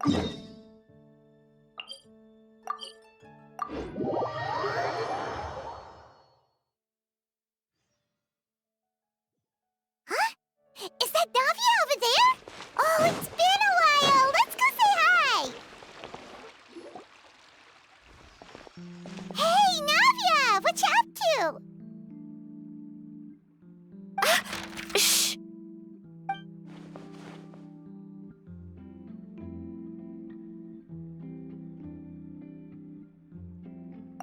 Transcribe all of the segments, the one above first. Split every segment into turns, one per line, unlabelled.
Huh? Is that Navia over there? Oh, it's been a while. Let's go say hi. Hey, Navia! What you up to?
Shh!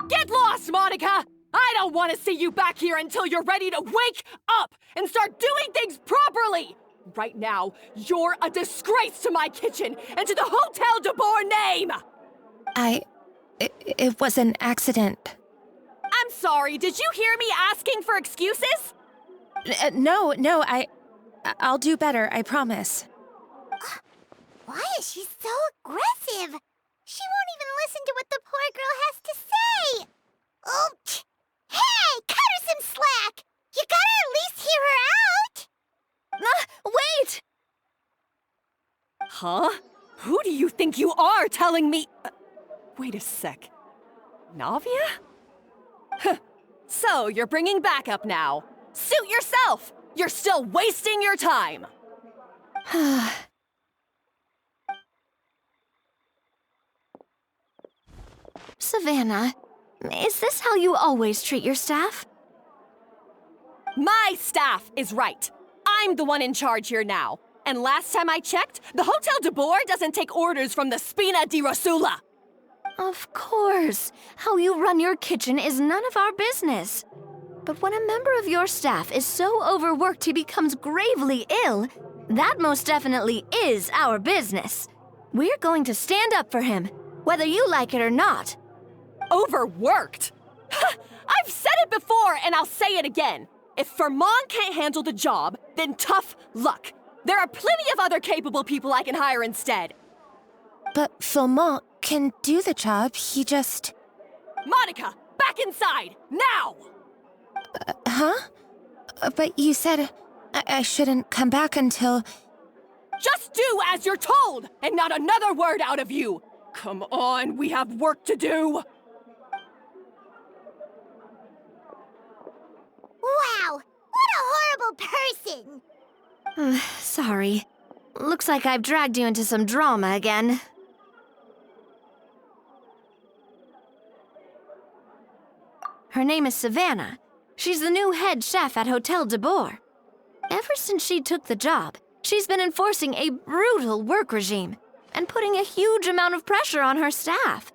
Get lost, Monica! I don't want to see you back here until you're ready to wake up and start doing things properly! Right now, you're a disgrace to my kitchen and to the Hotel de Boer name!
It was an accident.
I'm sorry, did you hear me asking for excuses?
No, I'll do better, I promise.
Why is she so aggressive? She won't even listen to what the poor girl has to say. Oh, hey, cut her some slack. You gotta at least hear her out.
Wait!
Huh? Who do you think you are telling me? Wait a sec. Navia? So, you're bringing backup now. Suit yourself! You're still wasting your time!
Savannah, is this how you always treat your staff?
My staff is right. I'm the one in charge here now. And last time I checked, the Hotel de Boer doesn't take orders from the Spina di Rosula.
Of course. How you run your kitchen is none of our business. But when a member of your staff is so overworked he becomes gravely ill, that most definitely is our business. We're going to stand up for him, whether you like it or not.
Overworked? I've said it before and I'll say it again. If Fermon can't handle the job, then tough luck. There are plenty of other capable people I can hire instead.
But Philmont can do the job, he just...
Monica, back inside, now!
Huh? But you said I shouldn't come back until...
Just do as you're told, and not another word out of you! Come on, we have work to do!
Wow, what a horrible person!
Sorry. Looks like I've dragged you into some drama again. Her name is Savannah. She's the new head chef at Hotel de Boer. Ever since she took the job, she's been enforcing a brutal work regime and putting a huge amount of pressure on her staff.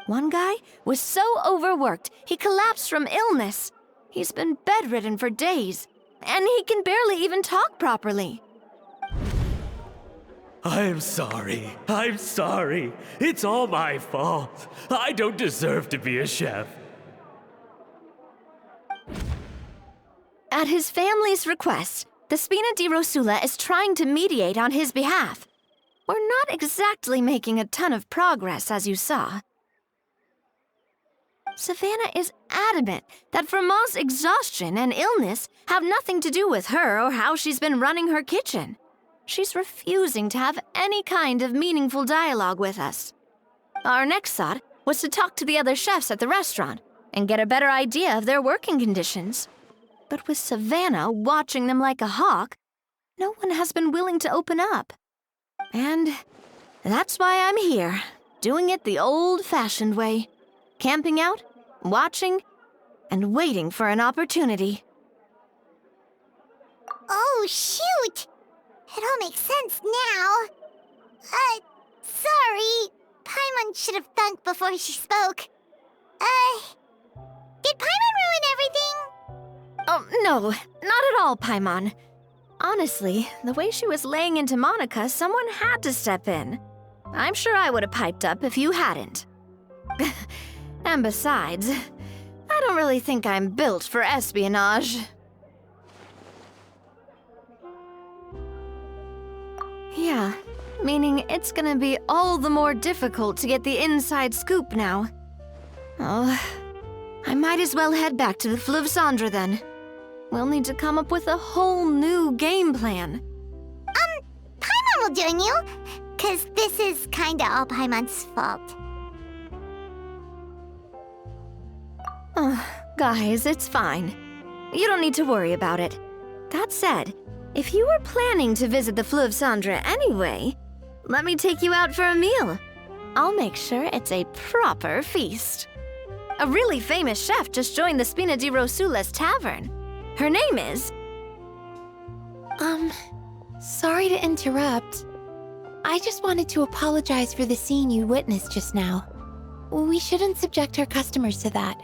One guy was so overworked, he collapsed from illness. He's been bedridden for days, and he can barely even talk properly.
I'm sorry. It's all my fault. I don't deserve to be a chef.
At his family's request, the Spina di Rosula is trying to mediate on his behalf. We're not exactly making a ton of progress, as you saw. Savannah is adamant that Vermont's exhaustion and illness have nothing to do with her or how she's been running her kitchen. She's refusing to have any kind of meaningful dialogue with us. Our next thought was to talk to the other chefs at the restaurant and get a better idea of their working conditions. But with Savannah watching them like a hawk, no one has been willing to open up. And that's why I'm here, doing it the old-fashioned way. Camping out, watching, and waiting for an opportunity.
Oh, shoot! It all makes sense now. Sorry. Paimon should have thunk before she spoke. Did Paimon ruin everything?
Oh, no, not at all, Paimon. Honestly, the way she was laying into Monica, someone had to step in. I'm sure I would have piped up if you hadn't. And besides, I don't really think I'm built for espionage. Yeah, meaning it's gonna be all the more difficult to get the inside scoop now. Oh, I might as well head back to the Fleuve Cendre then. We'll need to come up with a whole new game plan.
Paimon will join you. 'cause this is kinda all Paimon's fault.
Guys, it's fine. You don't need to worry about it. That said, if you were planning to visit the Fleuve Cendre anyway, let me take you out for a meal. I'll make sure it's a proper feast. A really famous chef just joined the Spina di Rosules tavern. Her name is...
Sorry to interrupt. I just wanted to apologize for the scene you witnessed just now. We shouldn't subject our customers to that.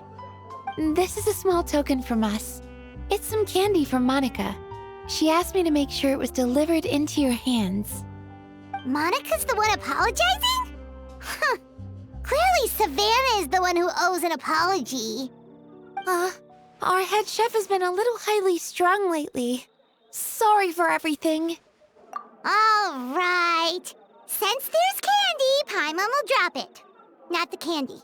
This is a small token from us. It's some candy from Monica. She asked me to make sure it was delivered into your hands.
Monica's the one apologizing? Huh. Clearly Savannah is the one who owes an apology.
Our head chef has been a little highly strung lately. Sorry for everything.
All right. Since there's candy, Paimon will drop it. Not the candy.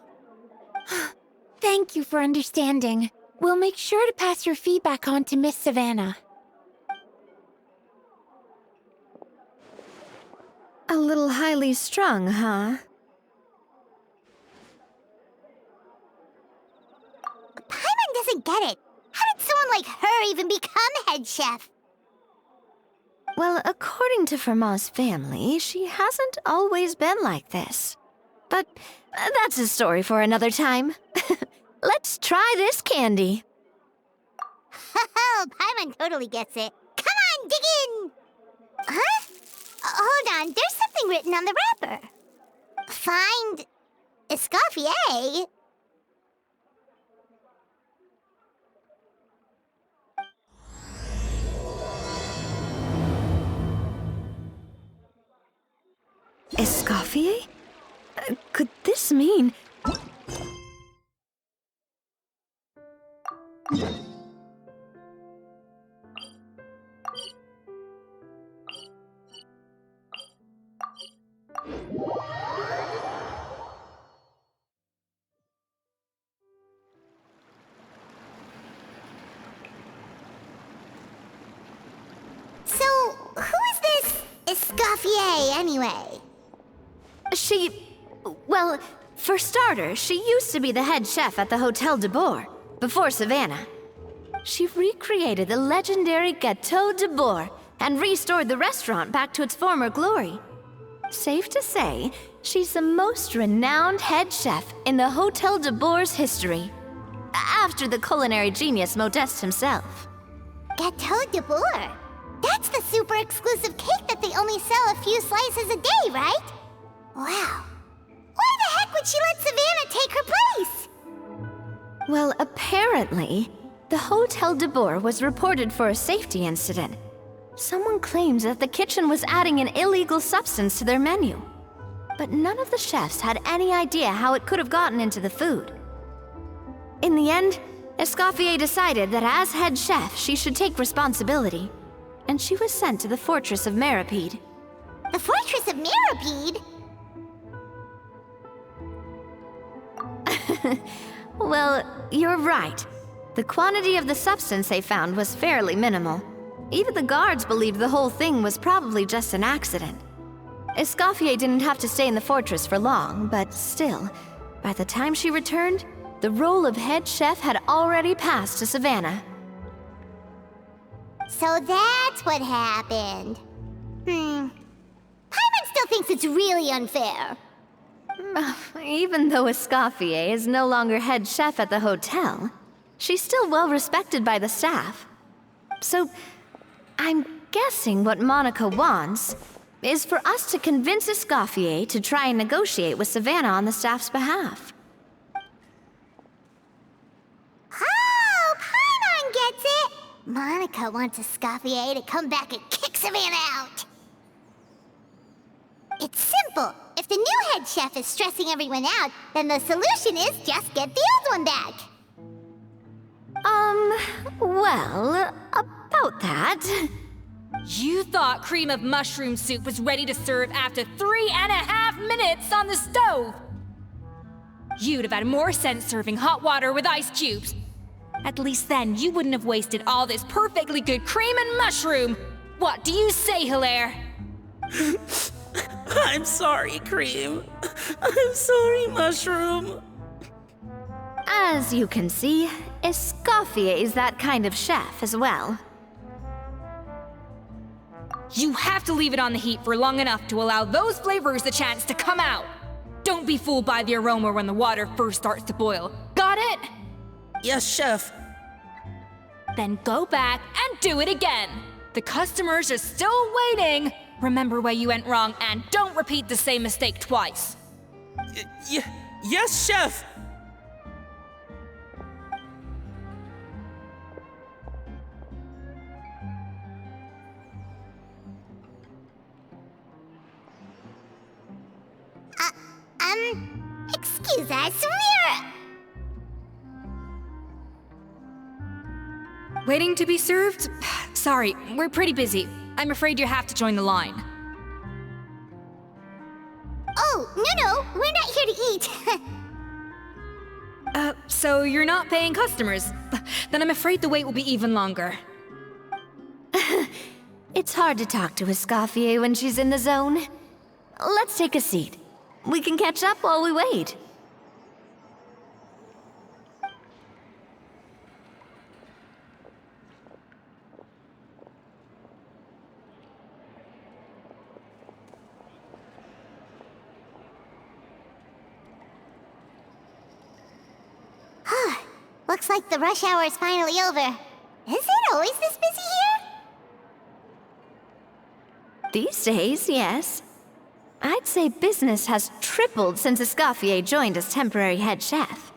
Thank you for understanding. We'll make sure to pass your feedback on to Miss Savannah.
A little highly strung, huh?
Paimon doesn't get it. How did someone like her even become head chef?
Well, according to Fermat's family, she hasn't always been like this. But that's a story for another time. Let's try this candy.
Oh, Paimon totally gets it. Come on, dig in! Huh? Hold on, there's something written on the wrapper. Find... Escoffier?
Escoffier? Could this mean...
So, who is this Escoffier, anyway?
Well, for starters, she used to be the head chef at the Hotel de Bourg, before Savannah. She recreated the legendary Gâteau de Bourg and restored the restaurant back to its former glory. Safe to say, she's the most renowned head chef in the Hotel de Bourg's history, after the culinary genius Modeste himself.
Gâteau de Bourg? That's the super exclusive cake that they only sell a few slices a day, right? Wow. Why the heck would she let Savannah take her place?
Well, apparently, the Hotel de Bourg was reported for a safety incident. Someone claims that the kitchen was adding an illegal substance to their menu. But none of the chefs had any idea how it could have gotten into the food. In the end, Escoffier decided that as head chef, she should take responsibility. And she was sent to the Fortress of Meripede.
The Fortress of Meripede?
Well, you're right. The quantity of the substance they found was fairly minimal. Even the guards believed the whole thing was probably just an accident. Escoffier didn't have to stay in the fortress for long, but still, by the time she returned, the role of head chef had already passed to Savannah.
So that's what happened. Paimon still thinks it's really unfair.
Even though Escoffier is no longer head chef at the hotel, she's still well respected by the staff. So, I'm guessing what Monica wants is for us to convince Escoffier to try and negotiate with Savannah on the staff's behalf.
Oh, Paimon gets it! Monica wants Escoffier to come back and kick Savannah out. It's simple. If the new head chef is stressing everyone out, then the solution is just get the old one back.
Well, about that...
You thought cream of mushroom soup was ready to serve after 3.5 minutes on the stove! You'd have had more sense serving hot water with ice cubes. At least then you wouldn't have wasted all this perfectly good cream and mushroom! What do you say, Hilaire?
I'm sorry, Cream. I'm sorry, Mushroom.
As you can see, Escoffier is that kind of chef as well.
You have to leave it on the heat for long enough to allow those flavors the chance to come out. Don't be fooled by the aroma when the water first starts to boil. Got it?
Yes, Chef.
Then go back and do it again. The customers are still waiting. Remember where you went wrong and don't repeat the same mistake twice.
Yes, Chef.
Excuse us,
Waiting to be served? Sorry, we're pretty busy. I'm afraid you have to join the line.
Oh, no, we're not here to eat.
So you're not paying customers? Then I'm afraid the wait will be even longer.
It's hard to talk to Escoffier when she's in the zone. Let's take a seat. We can catch up while we wait.
Looks like the rush hour is finally over. Is it always this busy here?
These days, yes. I'd say business has tripled since Escoffier joined as temporary head chef.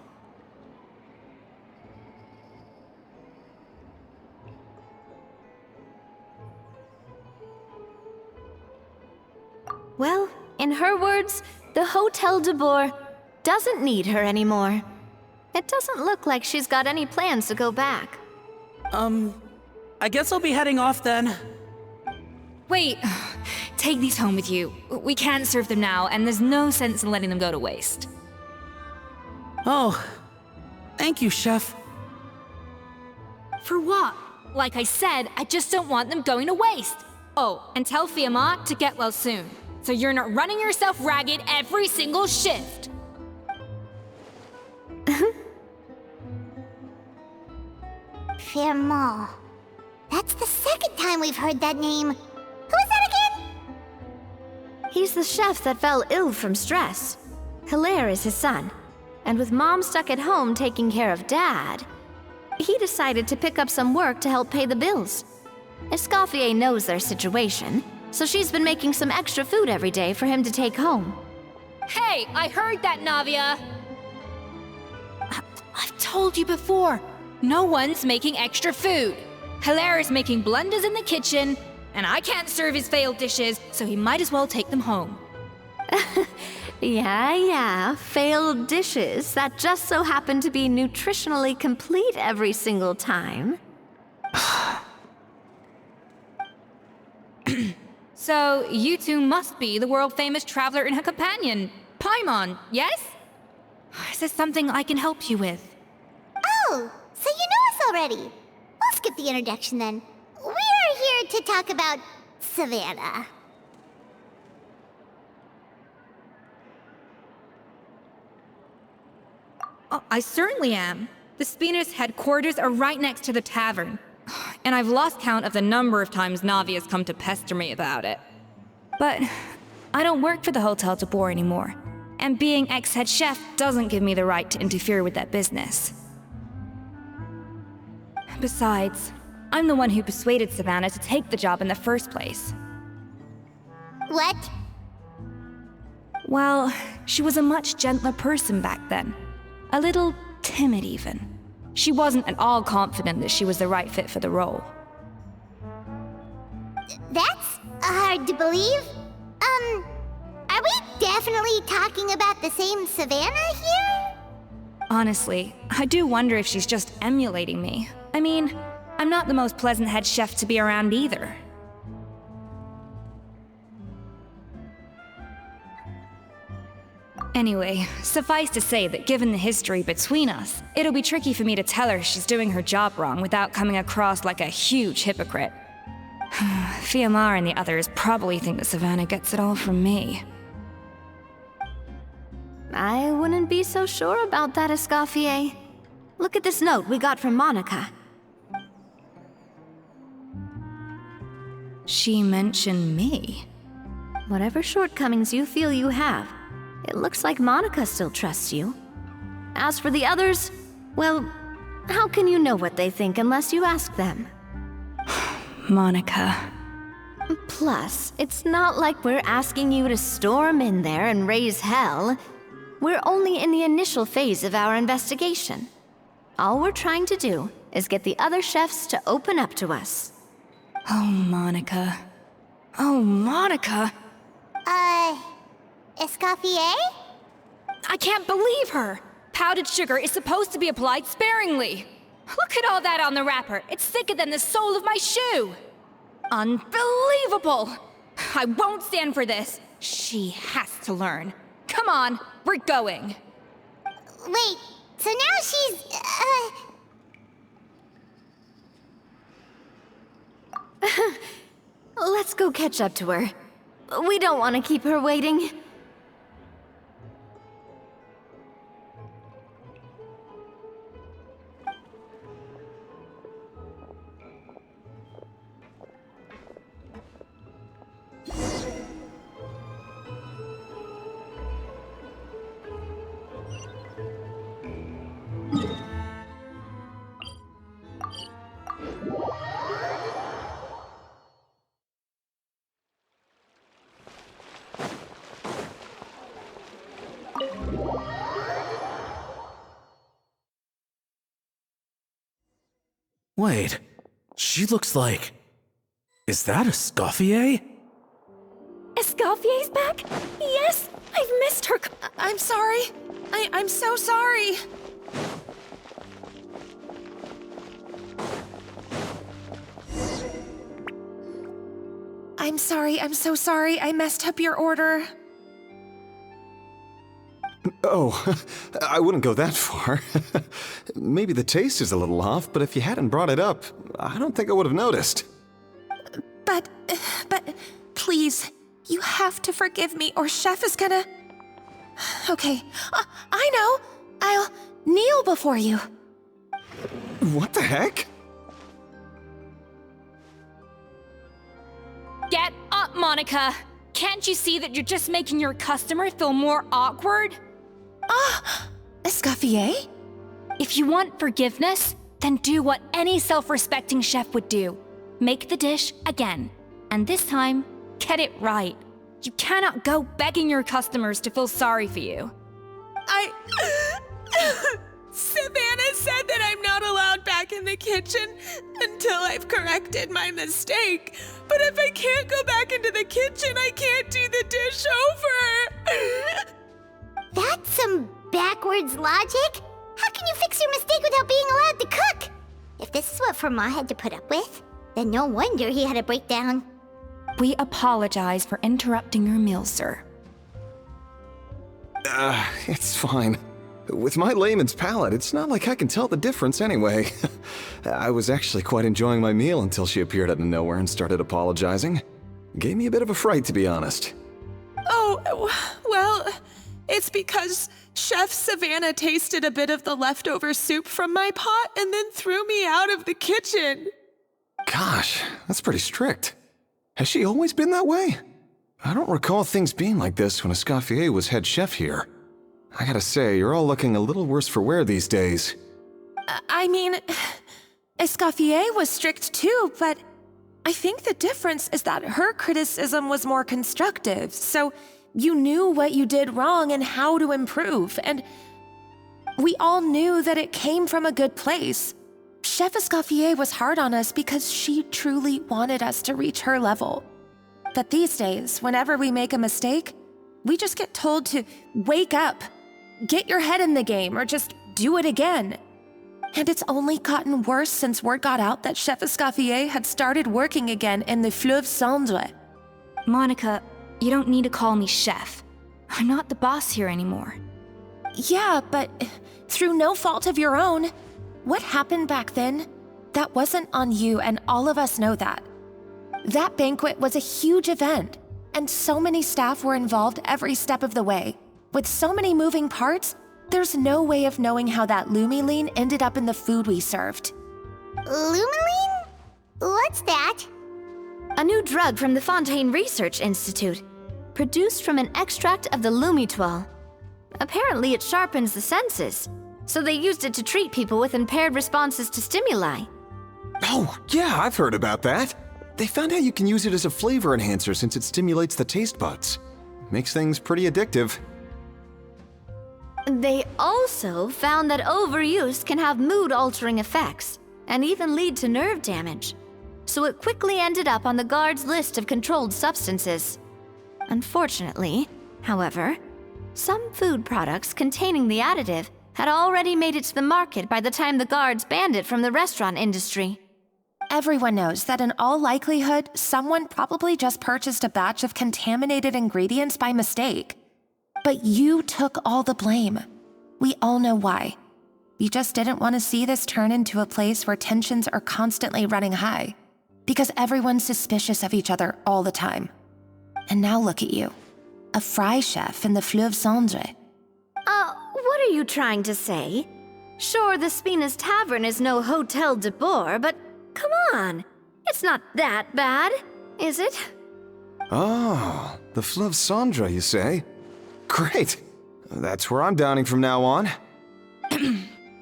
Well, in her words, the Hotel de Boer doesn't need her anymore. It doesn't look like she's got any plans to go back.
I guess I'll be heading off then.
Wait, take these home with you. We can't serve them now, and there's no sense in letting them go to waste.
Oh, thank you, Chef.
For what? Like I said, I just don't want them going to waste. Oh, and tell Fiamma to get well soon, so you're not running yourself ragged every single shift.
Fiamma. That's the second time we've heard that name. Who is that again?
He's the chef that fell ill from stress. Hilaire is his son. And with Mom stuck at home taking care of Dad, he decided to pick up some work to help pay the bills. Escoffier knows their situation, so she's been making some extra food every day for him to take home.
Hey, I heard that, Navia! I've told you before, no one's making extra food. Hilaire is making blunders in the kitchen, and I can't serve his failed dishes, so he might as well take them home.
Yeah, failed dishes that just so happen to be nutritionally complete every single time.
So, you two must be the world-famous traveler and her companion, Paimon, yes? Is there something I can help you with?
Oh, so you know us already. We'll skip the introduction then. We're here to talk about Savannah.
Oh, I certainly am. The Spina's headquarters are right next to the tavern. And I've lost count of the number of times Navi has come to pester me about it. But I don't work for the Hotel de Boer anymore. And being ex-head chef doesn't give me the right to interfere with that business. Besides, I'm the one who persuaded Savannah to take the job in the first place.
What?
Well, she was a much gentler person back then. A little timid, even. She wasn't at all confident that she was the right fit for the role.
That's hard to believe. Are we definitely talking about the same Savannah here?
Honestly, I do wonder if she's just emulating me. I mean, I'm not the most pleasant head chef to be around either. Anyway, suffice to say that given the history between us, it'll be tricky for me to tell her she's doing her job wrong without coming across like a huge hypocrite. Fiamar and the others probably think that Savannah gets it all from me.
I wouldn't be so sure about that, Escoffier. Look at this note we got from Monica.
She mentioned me.
Whatever shortcomings you feel you have, it looks like Monica still trusts you. As for the others, well, how can you know what they think unless you ask them?
Monica.
Plus, it's not like we're asking you to storm in there and raise hell. We're only in the initial phase of our investigation. All we're trying to do is get the other chefs to open up to us.
Oh, Monica. Oh, Monica!
Escoffier?
I can't believe her! Powdered sugar is supposed to be applied sparingly. Look at all that on the wrapper. It's thicker than the sole of my shoe. Unbelievable! I won't stand for this. She has to learn. Come on, we're going.
Wait, so now she's,
Let's go catch up to her. We don't want to keep her waiting.
Wait, she looks like... Is that Escoffier?
Escoffier's back? Yes! I've missed her. I'm sorry. I'm so sorry. I'm sorry. I'm so sorry. I messed up your order.
Oh, I wouldn't go that far. Maybe the taste is a little off, but if you hadn't brought it up, I don't think I would have noticed.
But, please, you have to forgive me or Chef is gonna... Okay, I know. I'll kneel before you.
What the heck?
Get up, Monica! Can't you see that you're just making your customer feel more awkward?
Escoffier?
If you want forgiveness, then do what any self-respecting chef would do. Make the dish again. And this time, get it right. You cannot go begging your customers to feel sorry for you.
Savannah said that I'm not allowed back in the kitchen until I've corrected my mistake. But if I can't go back into the kitchen, I can't do the dish over.
That's some backwards logic. How can you fix your mistake without being allowed to cook? If this is what Fermat had to put up with, then no wonder he had a breakdown.
We apologize for interrupting your meal, sir.
It's fine. With my layman's palate, it's not like I can tell the difference anyway. I was actually quite enjoying my meal until she appeared out of nowhere and started apologizing. Gave me a bit of a fright, to be honest.
Oh, well, it's because Chef Savannah tasted a bit of the leftover soup from my pot and then threw me out of the kitchen.
Gosh, that's pretty strict. Has she always been that way? I don't recall things being like this when Escoffier was head chef here. I gotta say, you're all looking a little worse for wear these days.
I mean, Escoffier was strict too, but I think the difference is that her criticism was more constructive, so you knew what you did wrong and how to improve, and we all knew that it came from a good place. Chef Escoffier was hard on us because she truly wanted us to reach her level. But these days, whenever we make a mistake, we just get told to wake up, get your head in the game, or just do it again. And it's only gotten worse since word got out that Chef Escoffier had started working again in the Fleuve Cendre.
Monica, you don't need to call me chef. I'm not the boss here anymore.
Yeah, but through no fault of your own. What happened back then, that wasn't on you, and all of us know that.
That banquet was a huge event, and so many staff were involved every step of the way. With so many moving parts, there's no way of knowing how that Lumiline ended up in the food we served.
Lumiline? What's that?
A new drug from the Fontaine Research Institute, produced from an extract of the Lumitwell. Apparently it sharpens the senses, so they used it to treat people with impaired responses to stimuli.
Oh, yeah, I've heard about that. They found out you can use it as a flavor enhancer since it stimulates the taste buds. Makes things pretty addictive.
They also found that overuse can have mood-altering effects and even lead to nerve damage. So it quickly ended up on the guard's list of controlled substances. Unfortunately, however, some food products containing the additive had already made it to the market by the time the guards banned it from the restaurant industry.
Everyone knows that in all likelihood, someone probably just purchased a batch of contaminated ingredients by mistake. But you took all the blame. We all know why. You just didn't want to see this turn into a place where tensions are constantly running high, because everyone's suspicious of each other all the time. And now look at you, a fry chef in the Fleuve Cendre.
What are you trying to say? Sure, the Spina's Tavern is no Hotel de Boer, but come on, it's not that bad, is it?
Oh, the Fleuve Cendre, you say? Great. That's where I'm dining from now on.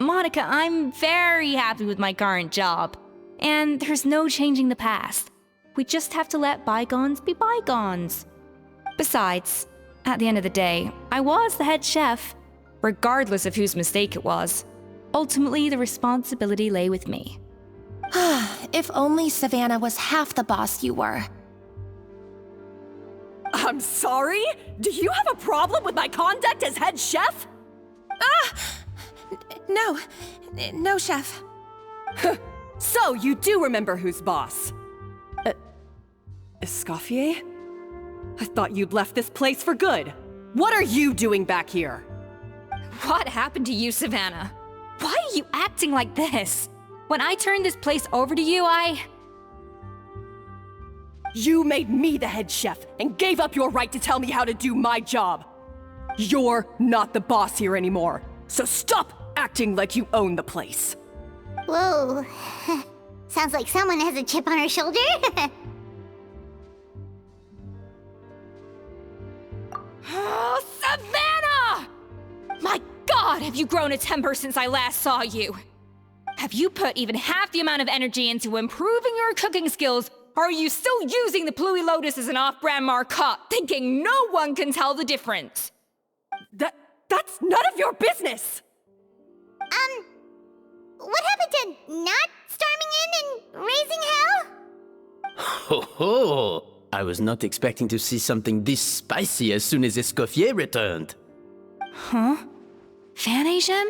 Monica, I'm very happy with my current job. And there's no changing the past. We just have to let bygones be bygones. Besides, at the end of the day, I was the head chef, regardless of whose mistake it was. Ultimately, the responsibility lay with me.
If only Savannah was half the boss you were.
I'm sorry? Do you have a problem with my conduct as head chef?
No, chef.
So, you do remember who's boss? Escoffier? I thought you'd left this place for good. What are you doing back here?
What happened to you, Savannah? Why are you acting like this? When I turned this place over to you,
You made me the head chef and gave up your right to tell me how to do my job. You're not the boss here anymore, so stop acting like you own the place.
Whoa. Sounds like someone has a chip on her shoulder.
Oh, Savannah! My God, have you grown a temper since I last saw you? Have you put even half the amount of energy into improving your cooking skills, or are you still using the Pluie Lotus as an off-brand marcotte, thinking no one can tell the difference?
That's none of your business!
What happened to not storming in and raising hell?
Ho ho! I was not expecting to see something this spicy as soon as Escoffier returned.
Huh? Fan Agem?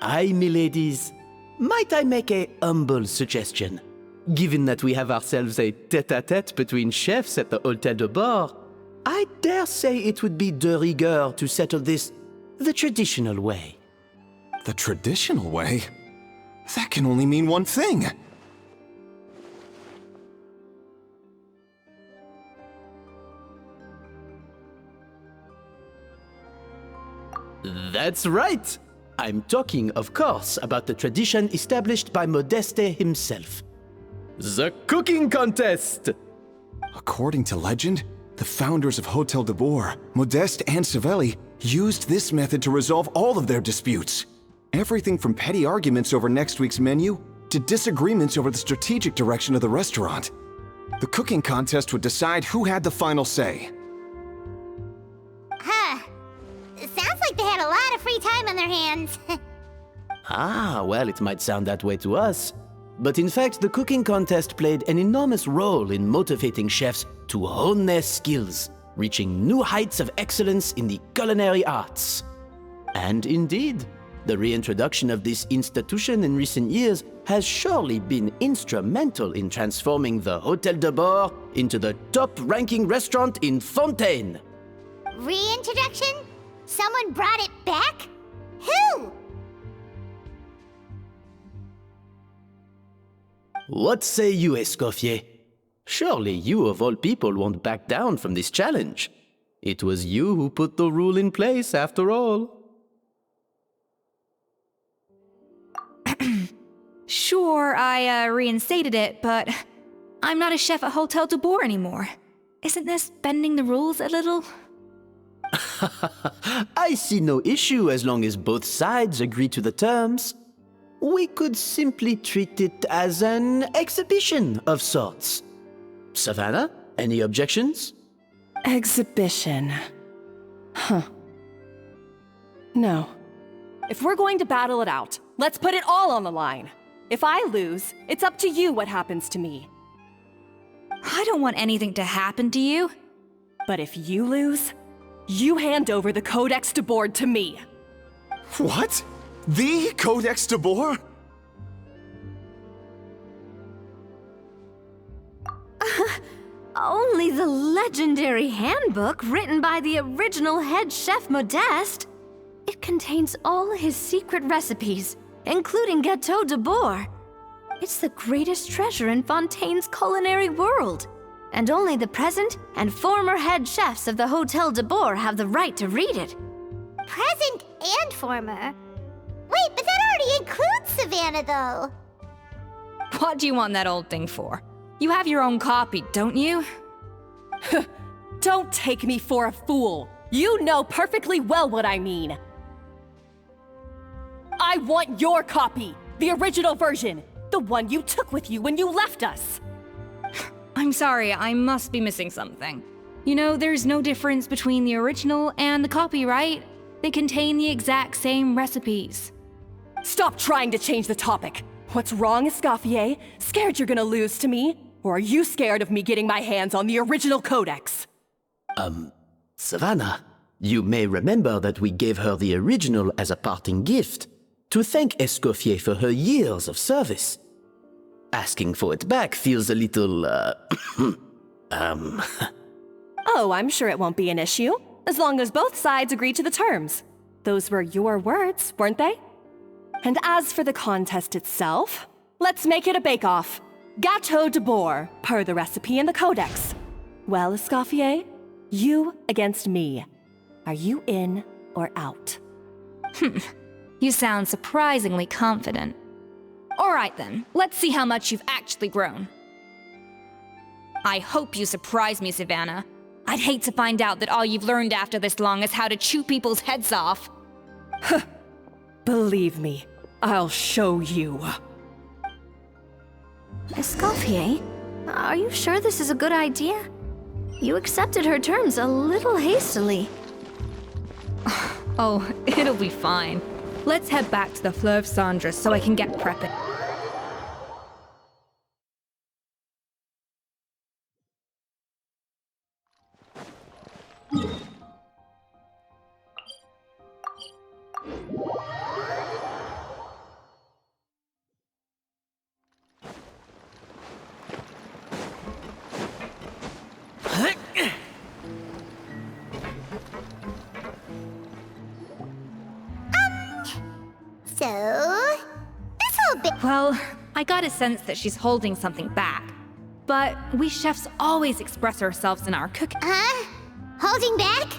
Aye, miladies. Might I make a humble suggestion? Given that we have ourselves a tête-à-tête between chefs at the Hôtel de Bord, I dare say it would be de rigueur to settle this the traditional way.
The traditional way? That can only mean one thing.
That's right! I'm talking, of course, about the tradition established by Modeste himself. The cooking contest!
According to legend, the founders of Hotel de Boer, Modeste and Savelli, used this method to resolve all of their disputes. Everything from petty arguments over next week's menu to disagreements over the strategic direction of the restaurant. The cooking contest would decide who had the final say.
Sounds like they had a lot of free time on their hands.
Ah, well, it might sound that way to us. But in fact, the cooking contest played an enormous role in motivating chefs to hone their skills, reaching new heights of excellence in the culinary arts. And indeed, the reintroduction of this institution in recent years has surely been instrumental in transforming the Hôtel de Bord into the top-ranking restaurant in Fontaine.
Reintroduction? Someone brought it back? Who?
What say you, Escoffier? Surely you of all people won't back down from this challenge. It was you who put the rule in place, after all.
Sure, I reinstated it, but I'm not a chef at Hotel du Bourg anymore. Isn't this bending the rules a little?
I see no issue as long as both sides agree to the terms. We could simply treat it as an exhibition of sorts. Savannah, any objections?
Exhibition. Huh. No. If we're going to battle it out, let's put it all on the line. If I lose, it's up to you what happens to me.
I don't want anything to happen to you.
But if you lose, you hand over the Codex de Board to me.
What? The Codex de Bourg?
Only the legendary handbook written by the original head chef Modeste. It contains all his secret recipes, including Gâteau de Bourg. It's the greatest treasure in Fontaine's culinary world, and only the present and former head chefs of the Hotel de Bourg have the right to read it.
Present and former. Wait, but that already includes Savannah, though.
What do you want that old thing for? You have your own copy, don't you?
Don't take me for a fool. You know perfectly well what I mean. I want your copy, the original version, the one you took with you when you left us.
I'm sorry, I must be missing something. You know, there's no difference between the original and the copy, right? They contain the exact same recipes.
Stop trying to change the topic. What's wrong, Escoffier? Scared you're gonna lose to me? Or are you scared of me getting my hands on the original codex?
Savannah, you may remember that we gave her the original as a parting gift, to thank Escoffier for her years of service. Asking for it back feels a little,
Oh, I'm sure it won't be an issue, as long as both sides agree to the terms. Those were your words, weren't they? And as for the contest itself, let's make it a bake-off. Gâteau de Bourg, per the recipe in the codex. Well, Escoffier, you against me. Are you in or out?
You sound surprisingly confident. All right then, let's see how much you've actually grown. I hope you surprise me, Savannah. I'd hate to find out that all you've learned after this long is how to chew people's heads off.
Believe me, I'll show you.
Escoffier, are you sure this is a good idea? You accepted her terms a little hastily.
Oh, it'll be fine. Let's head back to the Fleuve Cendres so I can get prepping.
So, this whole bit.
Well, I got a sense that she's holding something back. But we chefs always express ourselves in our cooking.
Huh? Holding back?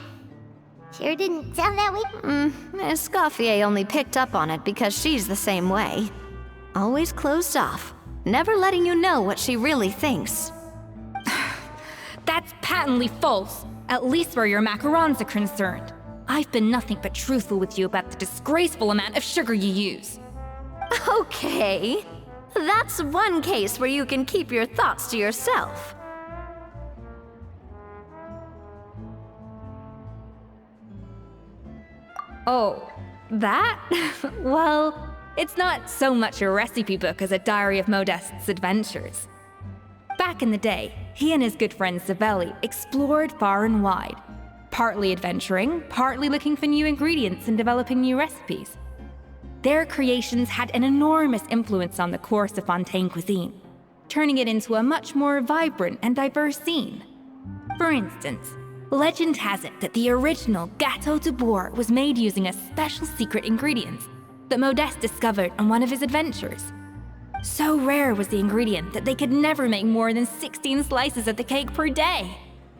Sure didn't sound that way.
Escoffier only picked up on it because she's the same way. Always closed off, never letting you know what she really thinks.
That's patently false, at least where your macarons are concerned. I've been nothing but truthful with you about the disgraceful amount of sugar you use.
Okay, that's one case where you can keep your thoughts to yourself.
Oh, that? Well, it's not so much a recipe book as a diary of Modeste's adventures. Back in the day, he and his good friend Savelli explored far and wide, partly adventuring, partly looking for new ingredients and developing new recipes. Their creations had an enormous influence on the course of Fontaine cuisine, turning it into a much more vibrant and diverse scene. For instance, legend has it that the original Gâteau de Bourg was made using a special secret ingredient that Modeste discovered on one of his adventures. So rare was the ingredient that they could never make more than 16 slices of the cake per day.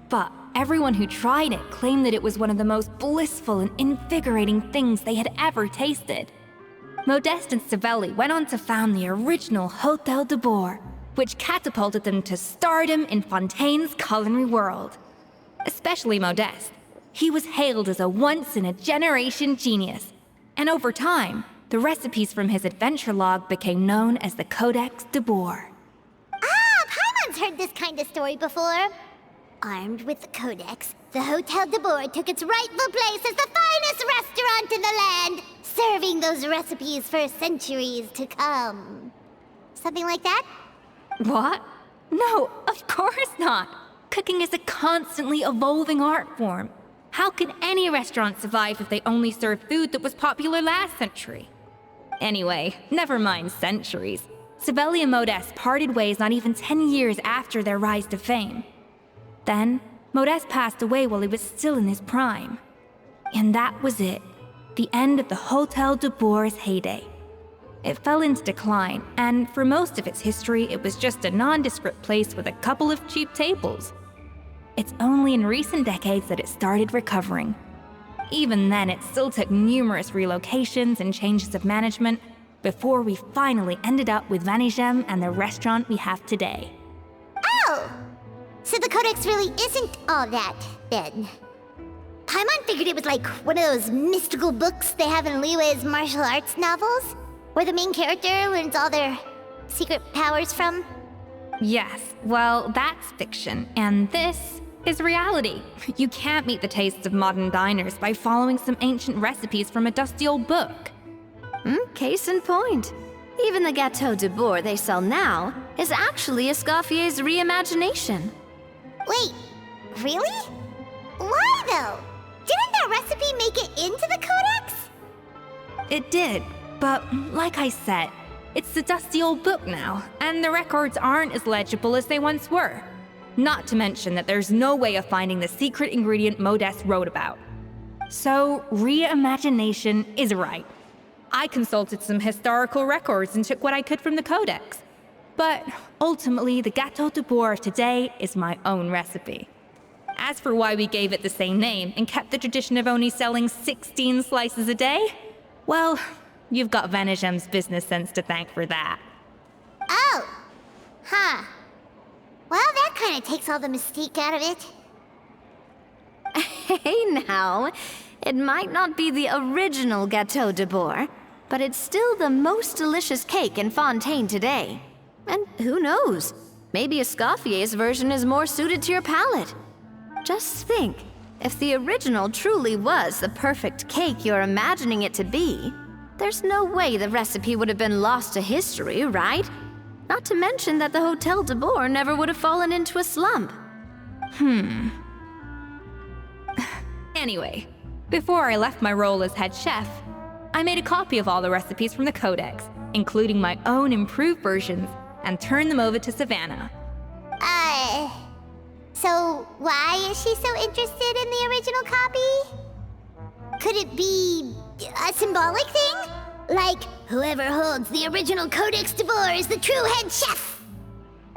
But everyone who tried it claimed that it was one of the most blissful and invigorating things they had ever tasted. Modeste and Savelli went on to found the original Hotel de Boer, which catapulted them to stardom in Fontaine's culinary world. Especially Modeste. He was hailed as a once-in-a-generation genius, and over time, the recipes from his adventure log became known as the Codex de Boer.
Ah, Paimon's heard this kind of story before. Armed with the Codex, the Hotel de Boer took its rightful place as the finest restaurant in the land, serving those recipes for centuries to come. Something like that?
What? No, of course not. Cooking is a constantly evolving art form. How could any restaurant survive if they only served food that was popular last century? Anyway, never mind centuries. Savelli and Modeste parted ways not even 10 years after their rise to fame. Then, Modeste passed away while he was still in his prime. And that was it. The end of the Hotel de Boer's heyday. It fell into decline, and for most of its history, it was just a nondescript place with a couple of cheap tables. It's only in recent decades that it started recovering. Even then, it still took numerous relocations and changes of management before we finally ended up with Vanigem and the restaurant we have today.
Oh! So the Codex really isn't all that, then. Paimon figured it was like one of those mystical books they have in Liwei's martial arts novels, where the main character learns all their secret powers from.
Yes, well, that's fiction, and this is reality. You can't meet the tastes of modern diners by following some ancient recipes from a dusty old book.
Case in point. Even the Gâteau de Boer they sell now is actually Escoffier's reimagination.
Wait, really? Why though? Didn't that recipe make it into the Codex?
It did, but like I said, it's the dusty old book now, and the records aren't as legible as they once were. Not to mention that there's no way of finding the secret ingredient Modeste wrote about. So, reimagination is right. I consulted some historical records and took what I could from the Codex. But ultimately, the Gâteau de Boer of today is my own recipe. As for why we gave it the same name and kept the tradition of only selling 16 slices a day, well, you've got Vanigem's business sense to thank for that.
Oh! Huh. Well, that kind of takes all the mystique out of it.
Hey now, it might not be the original Gâteau de Boer, but it's still the most delicious cake in Fontaine today. And who knows, maybe Escoffier's version is more suited to your palate. Just think, if the original truly was the perfect cake you're imagining it to be, there's no way the recipe would have been lost to history, right? Not to mention that the Hotel de Boer never would have fallen into a slump.
Anyway, before I left my role as head chef, I made a copy of all the recipes from the Codex, including my own improved versions, and turned them over to Savannah.
So why is she so interested in the original copy? Could it be a symbolic thing? Like, whoever holds the original Codex de Boer is the true head chef?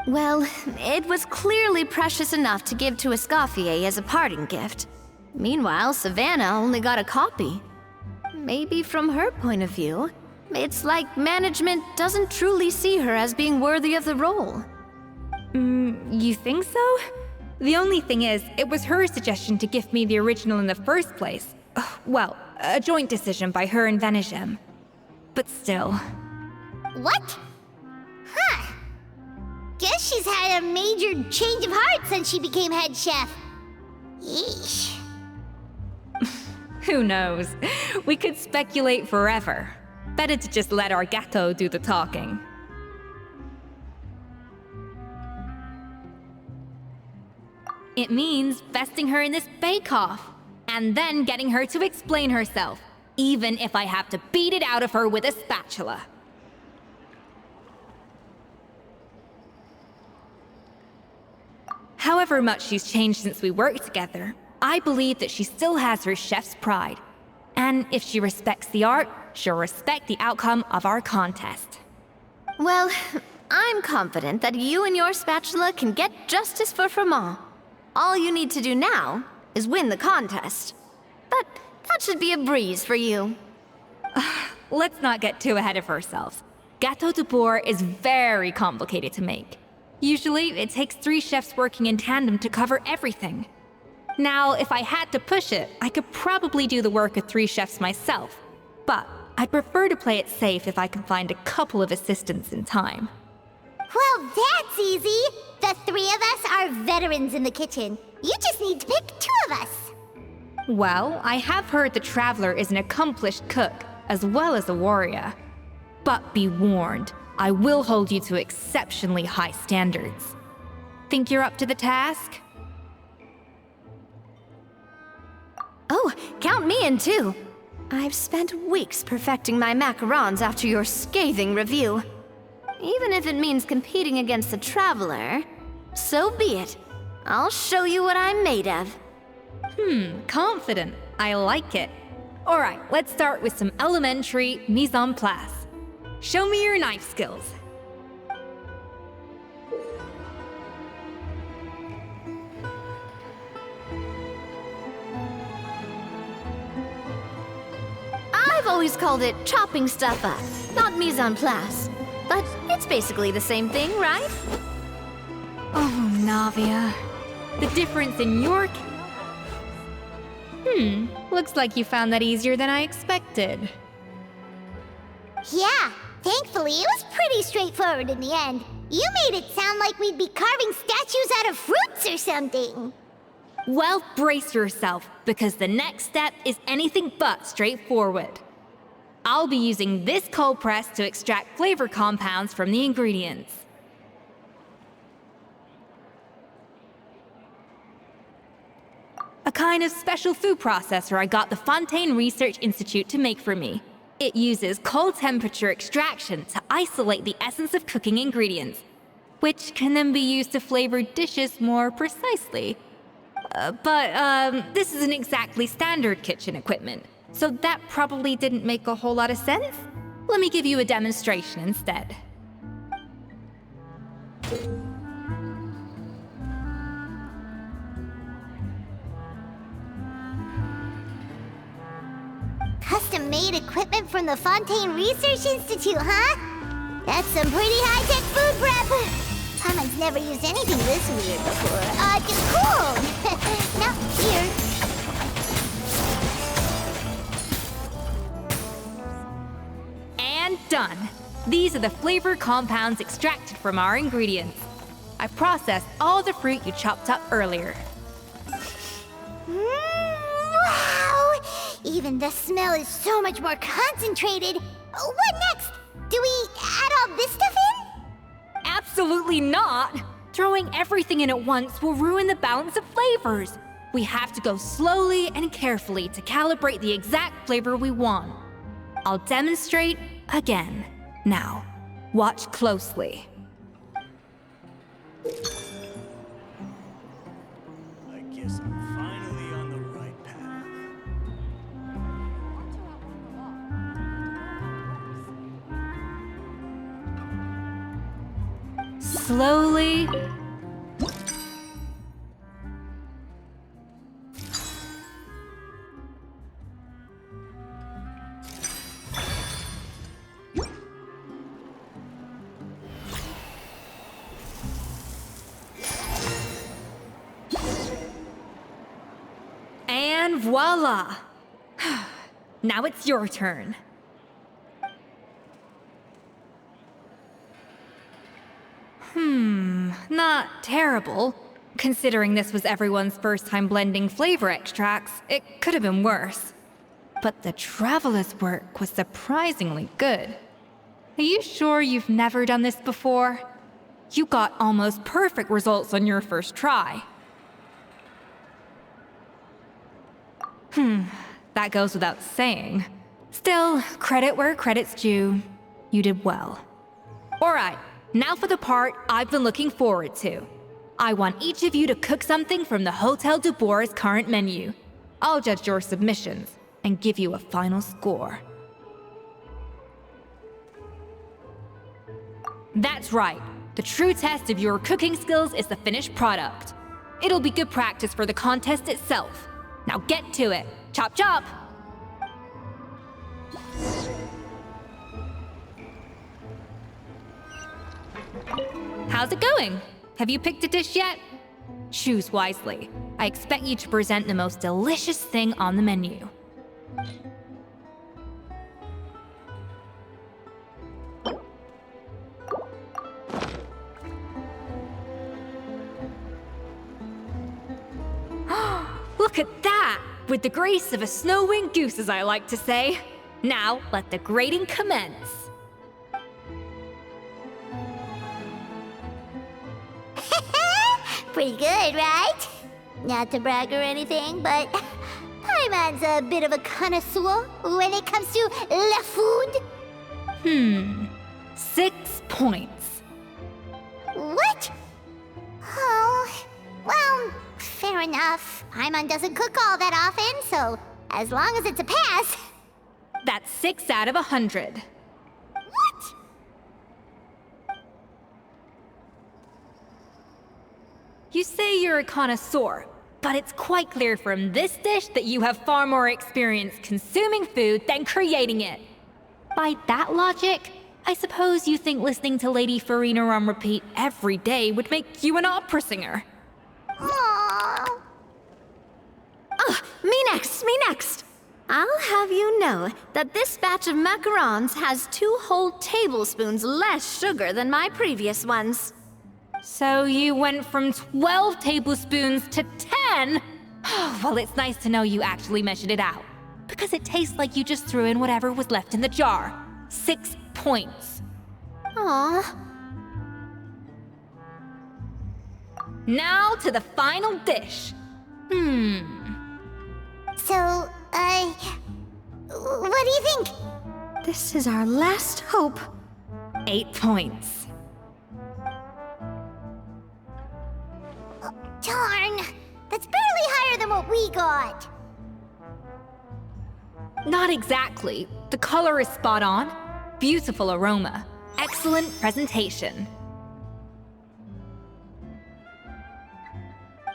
Well, it was clearly precious enough to give to Escoffier as a parting gift. Meanwhile, Savannah only got a copy. Maybe from her point of view, it's like management doesn't truly see her as being worthy of the role.
You think so? The only thing is, it was her suggestion to gift me the original in the first place. Well, a joint decision by her and Vanigem. But still.
What? Huh. Guess she's had a major change of heart since she became head chef. Yeesh.
Who knows? We could speculate forever. Better to just let our gâteau do the talking. It means vesting her in this bake-off, and then getting her to explain herself, even if I have to beat it out of her with a spatula. However much she's changed since we worked together, I believe that she still has her chef's pride. And if she respects the art, she'll respect the outcome of our contest.
Well, I'm confident that you and your spatula can get justice for Froment. All you need to do now is win the contest. But that should be a breeze for you.
Let's not get too ahead of ourselves. Gâteau de bourg is very complicated to make. Usually, it takes 3 chefs working in tandem to cover everything. Now, if I had to push it, I could probably do the work of 3 chefs myself. But I'd prefer to play it safe if I can find a couple of assistants in time.
Well, that's easy. The 3 of us are veterans in the kitchen. You just need to pick 2 of us.
Well, I have heard the Traveler is an accomplished cook, as well as a warrior. But be warned, I will hold you to exceptionally high standards. Think you're up to the task?
Oh, count me in too. I've spent weeks perfecting my macarons after your scathing review. Even if it means competing against the Traveler, so be it. I'll show you what I'm made of.
Confident. I like it. Alright, let's start with some elementary mise en place. Show me your knife skills.
I've always called it chopping stuff up, not mise en place. But it's basically the same thing, right?
Oh, Navia. The difference in your... looks like you found that easier than I expected.
Yeah, thankfully it was pretty straightforward in the end. You made it sound like we'd be carving statues out of fruits or something.
Well, brace yourself, because the next step is anything but straightforward. I'll be using this cold press to extract flavor compounds from the ingredients. A kind of special food processor I got the Fontaine Research Institute to make for me. It uses cold temperature extraction to isolate the essence of cooking ingredients, which can then be used to flavor dishes more precisely. But this isn't exactly standard kitchen equipment, so that probably didn't make a whole lot of sense. Let me give you a demonstration instead.
Custom-made equipment from the Fontaine Research Institute, huh? That's some pretty high-tech food prep. Paimon's never used anything this weird before. Just cool. Now, here.
And done. These are the flavor compounds extracted from our ingredients. I've processed all the fruit you chopped up earlier.
Wow! Even the smell is so much more concentrated. What next? Do we add all this stuff in?
Absolutely not! Throwing everything in at once will ruin the balance of flavors. We have to go slowly and carefully to calibrate the exact flavor we want. I'll demonstrate again. Now, watch closely.
I guess I'm finally on the right path.
Slowly. And voila! Now it's your turn. Not terrible. Considering this was everyone's first time blending flavor extracts, it could have been worse. But the Traveler's work was surprisingly good. Are you sure you've never done this before? You got almost perfect results on your first try. That goes without saying. Still, credit where credit's due. You did well. Alright, now for the part I've been looking forward to. I want each of you to cook something from the Hotel du Bourg's current menu. I'll judge your submissions and give you a final score. That's right. The true test of your cooking skills is the finished product. It'll be good practice for the contest itself. Now get to it. Chop chop! How's it going? Have you picked a dish yet? Choose wisely. I expect you to present the most delicious thing on the menu. Look at that! With the grace of a snow-winged goose, as I like to say. Now, let the grating commence.
Pretty good, right? Not to brag or anything, but Paimon's a bit of a connoisseur when it comes to la food.
6 points.
What? Oh, well, fair enough. Paimon doesn't cook all that often, so as long as it's a pass.
That's 6 out of 100.
What?
You say you're a connoisseur, but it's quite clear from this dish that you have far more experience consuming food than creating it. By that logic, I suppose you think listening to Lady Farina on repeat every day would make you an opera singer.
Aww.
Me next, me next. I'll have you know that this batch of macarons has 2 whole tablespoons less sugar than my previous ones.
So you went from 12 tablespoons to 10? Well, it's nice to know you actually measured it out. Because it tastes like you just threw in whatever was left in the jar. 6 points.
Aw.
Now to the final dish.
So, what do you think?
This is our last hope.
8 points.
Darn, that's barely higher than what we got.
Not exactly. The color is spot on. Beautiful aroma. Excellent presentation.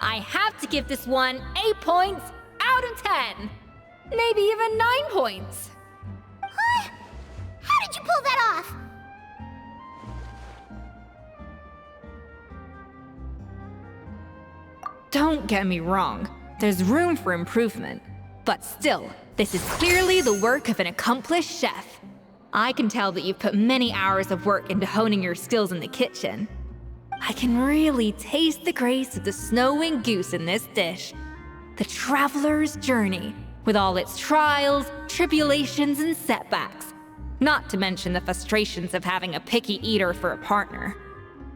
I have to give this one 8 points out of 10. Maybe even 9 points.
Huh? How did you pull that off?
Don't get me wrong. There's room for improvement. But still, this is clearly the work of an accomplished chef. I can tell that you've put many hours of work into honing your skills in the kitchen. I can really taste the grace of the snow-winged goose in this dish. The traveler's journey, with all its trials, tribulations, and setbacks. Not to mention the frustrations of having a picky eater for a partner.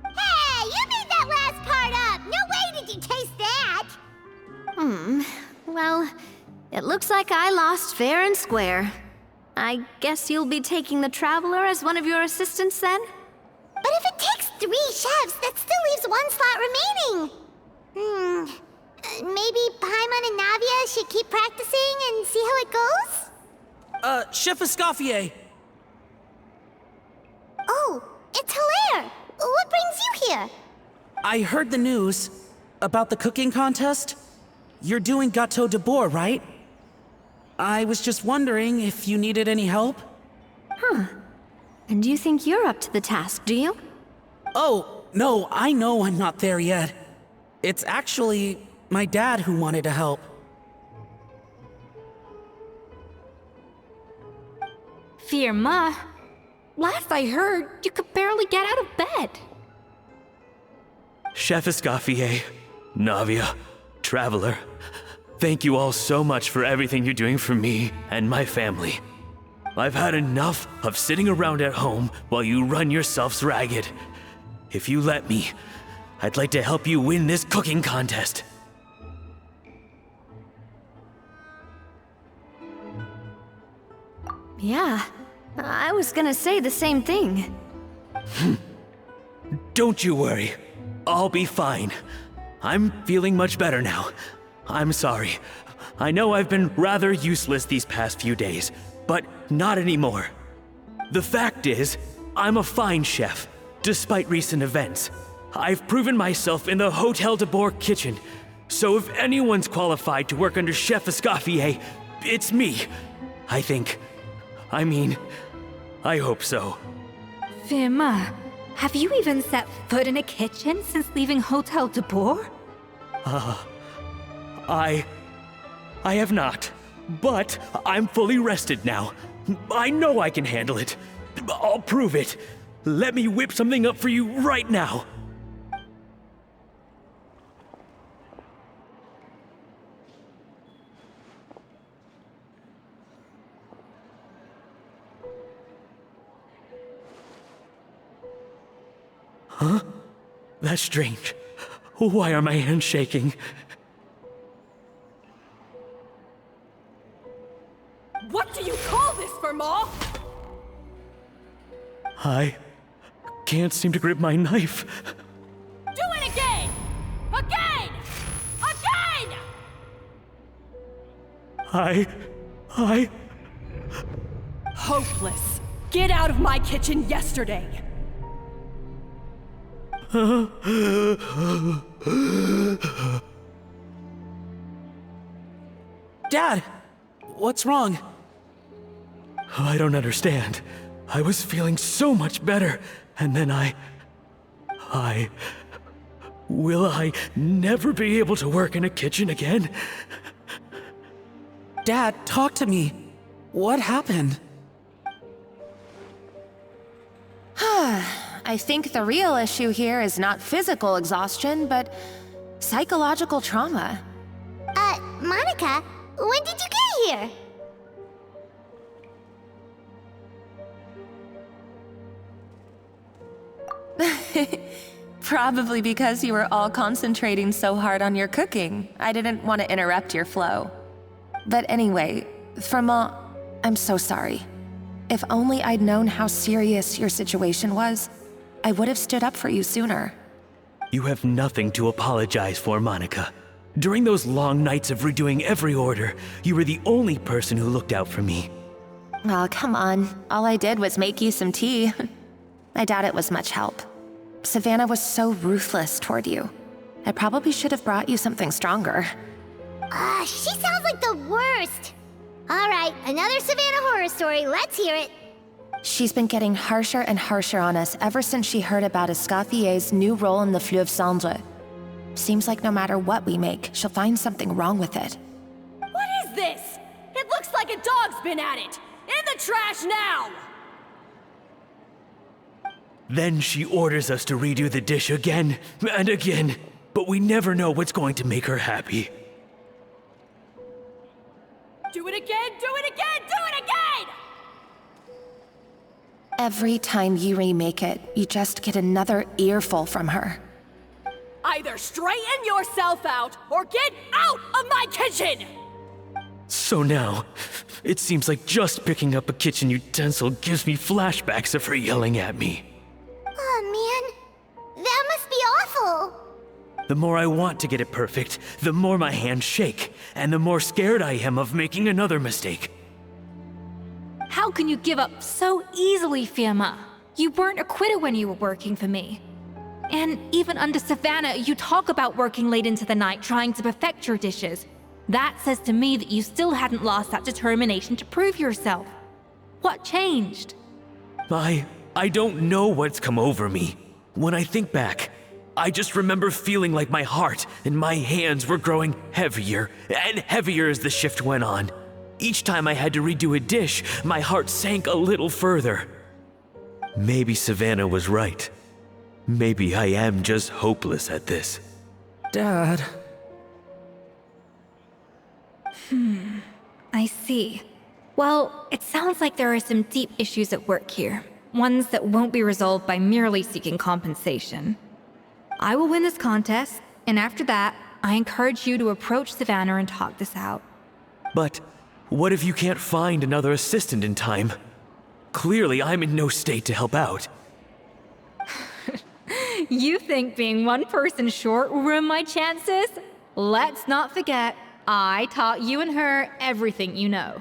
Hey, you made that last part up! No way did you taste that!
Well, it looks like I lost fair and square. I guess you'll be taking the Traveler as one of your assistants then?
But if it takes 3 chefs, that still leaves 1 slot remaining. Maybe Paimon and Navia should keep practicing and see how it goes?
Chef Escoffier!
Oh, it's Hilaire! What brings you here?
I heard the news about the cooking contest. You're doing Gâteau de Bourg, right? I was just wondering if you needed any help?
And you think you're up to the task, do you?
Oh, no, I know I'm not there yet. It's actually my dad who wanted to help.
Firma, last I heard, you could barely get out of bed.
Chef Escoffier, Navia, Traveler, thank you all so much for everything you're doing for me and my family. I've had enough of sitting around at home while you run yourselves ragged. If you let me, I'd like to help you win this cooking contest.
Yeah, I was gonna say the same thing.
Don't you worry. I'll be fine. I'm feeling much better now. I'm sorry. I know I've been rather useless these past few days, but not anymore. The fact is, I'm a fine chef, despite recent events, I've proven myself in the Hotel de Boer kitchen. So if anyone's qualified to work under Chef Escoffier, it's me. I think. I mean, I hope so.
Firma, have you even set foot in a kitchen since leaving Hotel de Boer?
I have not. But I'm fully rested now. I know I can handle it. I'll prove it. Let me whip something up for you right now. Huh? That's strange. Why are my hands shaking?
What do you call this, Firma?
I can't seem to grip my knife.
Do it again! Again! Again!
I...
Hopeless. Get out of my kitchen yesterday.
Dad, what's wrong?
I don't understand. I was feeling so much better, and then Will I never be able to work in a kitchen again?
Dad, talk to me. What happened?
I think the real issue here is not physical exhaustion, but psychological trauma.
Monica, when did you get here?
Probably because you were all concentrating so hard on your cooking. I didn't want to interrupt your flow. But anyway, Firma, I'm so sorry. If only I'd known how serious your situation was, I would have stood up for you sooner.
You have nothing to apologize for, Monica. During those long nights of redoing every order, you were the only person who looked out for me.
Oh, come on. All I did was make you some tea. I doubt it was much help. Savannah was so ruthless toward you. I probably should have brought you something stronger.
She sounds like the worst. All right, another Savannah horror story. Let's hear it.
She's been getting harsher and harsher on us ever since she heard about Escoffier's new role in the Fleuve Cendre. Seems like no matter what we make, she'll find something wrong with it.
What is this? It looks like a dog's been at it. In the trash now!
Then she orders us to redo the dish again and again, but we never know what's going to make her happy.
Do it again, do it again, do it again!
Every time you remake it, you just get another earful from her.
Either straighten yourself out or get out of my kitchen!
So now, it seems like just picking up a kitchen utensil gives me flashbacks of her yelling at me.
Oh man, that must be awful.
The more I want to get it perfect, the more my hands shake, and the more scared I am of making another mistake.
How can you give up so easily, Firma? You weren't a quitter when you were working for me. And even under Savannah, you talk about working late into the night trying to perfect your dishes. That says to me that you still hadn't lost that determination to prove yourself. What changed?
I don't know what's come over me. When I think back, I just remember feeling like my heart and my hands were growing heavier and heavier as the shift went on. Each time I had to redo a dish, my heart sank a little further. Maybe Savannah was right. Maybe I am just hopeless at this.
Dad.
I see. Well, it sounds like there are some deep issues at work here. Ones that won't be resolved by merely seeking compensation. I will win this contest, and after that, I encourage you to approach Savannah and talk this out.
But what if you can't find another assistant in time? Clearly, I'm in no state to help out.
You think being one person short will ruin my chances? Let's not forget, I taught you and her everything you know.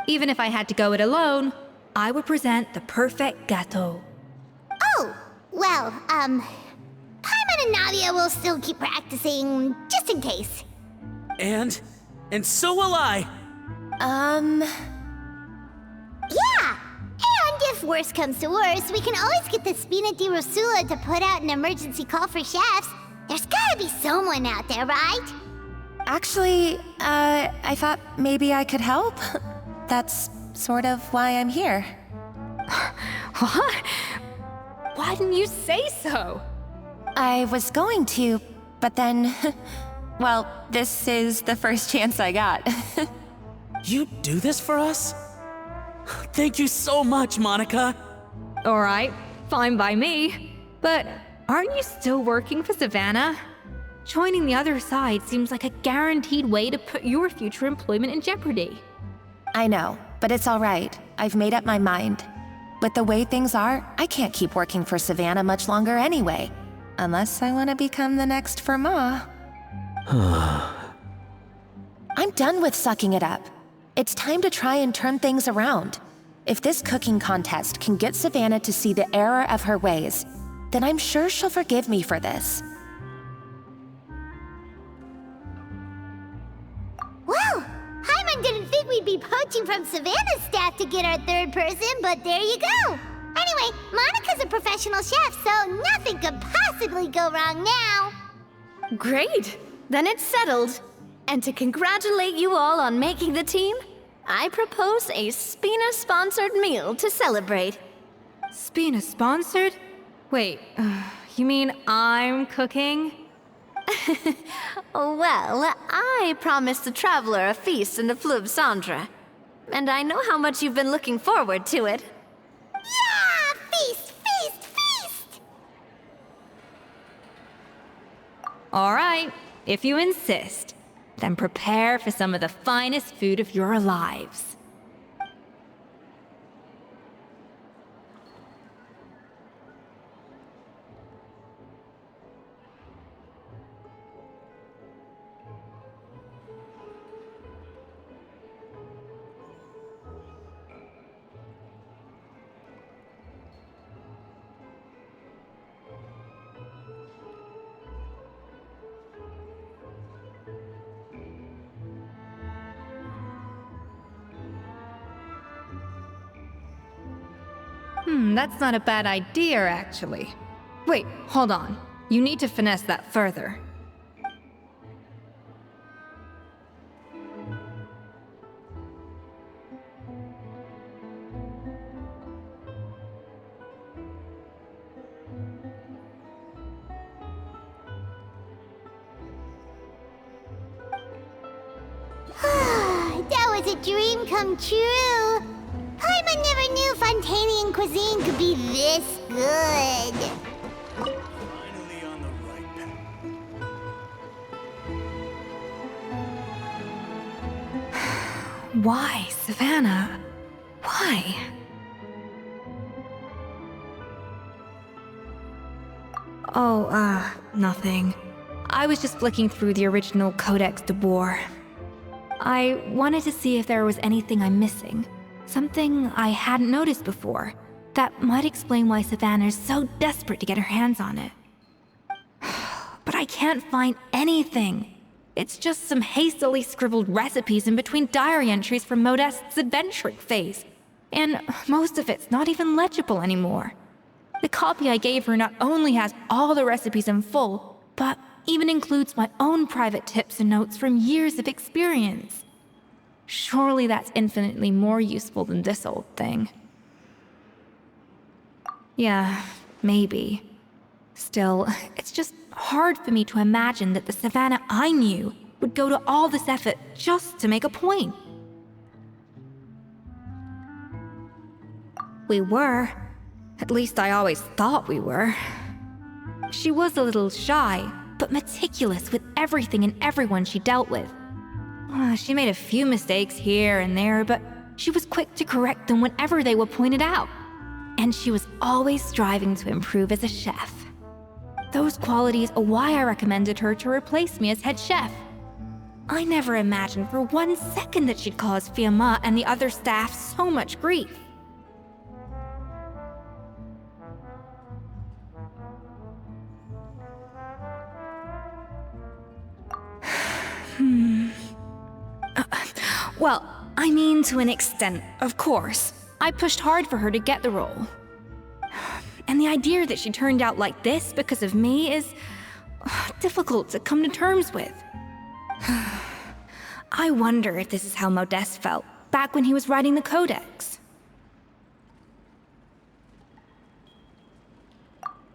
Even if I had to go it alone, I would present the perfect gâteau.
Oh, Well, Paimon and Navia will still keep practicing, just in case.
And so will I.
Yeah! And if worse comes to worse, we can always get the Spina di Rosula to put out an emergency call for chefs. There's gotta be someone out there, right?
Actually, I thought maybe I could help. That's sort of why I'm here.
What? Why didn't you say so?
I was going to, but then... well, this is the first chance I got.
You do this for us? Thank you so much, Monica.
All right, fine by me. But aren't you still working for Savannah? Joining the other side seems like a guaranteed way to put your future employment in jeopardy.
I know, but it's all right. I've made up my mind. With the way things are, I can't keep working for Savannah much longer anyway. Unless I want to become the next Fermat. I'm done with sucking it up. It's time to try and turn things around. If this cooking contest can get Savannah to see the error of her ways, then I'm sure she'll forgive me for this.
Well, Paimon didn't think we'd be poaching from Savannah's staff to get our third person, but there you go. Anyway, Monica's a professional chef, so nothing could possibly go wrong now.
Great! Then it's settled. And to congratulate you all on making the team, I propose a Spina-sponsored meal to celebrate.
Spina-sponsored? Wait, you mean I'm cooking?
Well, I promised the traveler a feast in the Fleuve Cendre. And I know how much you've been looking forward to it.
Yeah! Feast, feast, feast!
All right, if you insist, then prepare for some of the finest food of your lives. That's not a bad idea, actually. Wait, hold on. You need to finesse that further.
That was a dream come true. Paimon never knew Fontanian cuisine could be this good.
Finally on the right path.
Why, Savannah? Why? Oh, nothing. I was just flicking through the original Codex de Boer. I wanted to see if there was anything I'm missing. Something I hadn't noticed before. That might explain why Savannah's so desperate to get her hands on it. But I can't find anything. It's just some hastily scribbled recipes in between diary entries from Modeste's adventuring phase. And most of it's not even legible anymore. The copy I gave her not only has all the recipes in full, but even includes my own private tips and notes from years of experience. Surely that's infinitely more useful than this old thing. Yeah, maybe. Still, it's just hard for me to imagine that the Savannah I knew would go to all this effort just to make a point. We were. At least I always thought we were. She was a little shy, but meticulous with everything and everyone she dealt with. She made a few mistakes here and there, but she was quick to correct them whenever they were pointed out. And she was always striving to improve as a chef. Those qualities are why I recommended her to replace me as head chef. I never imagined for 1 second that she'd cause Fiamma and the other staff so much grief. Well, I mean to an extent, of course. I pushed hard for her to get the role. And the idea that she turned out like this because of me is difficult to come to terms with. I wonder if this is how Modeste felt back when he was writing the Codex.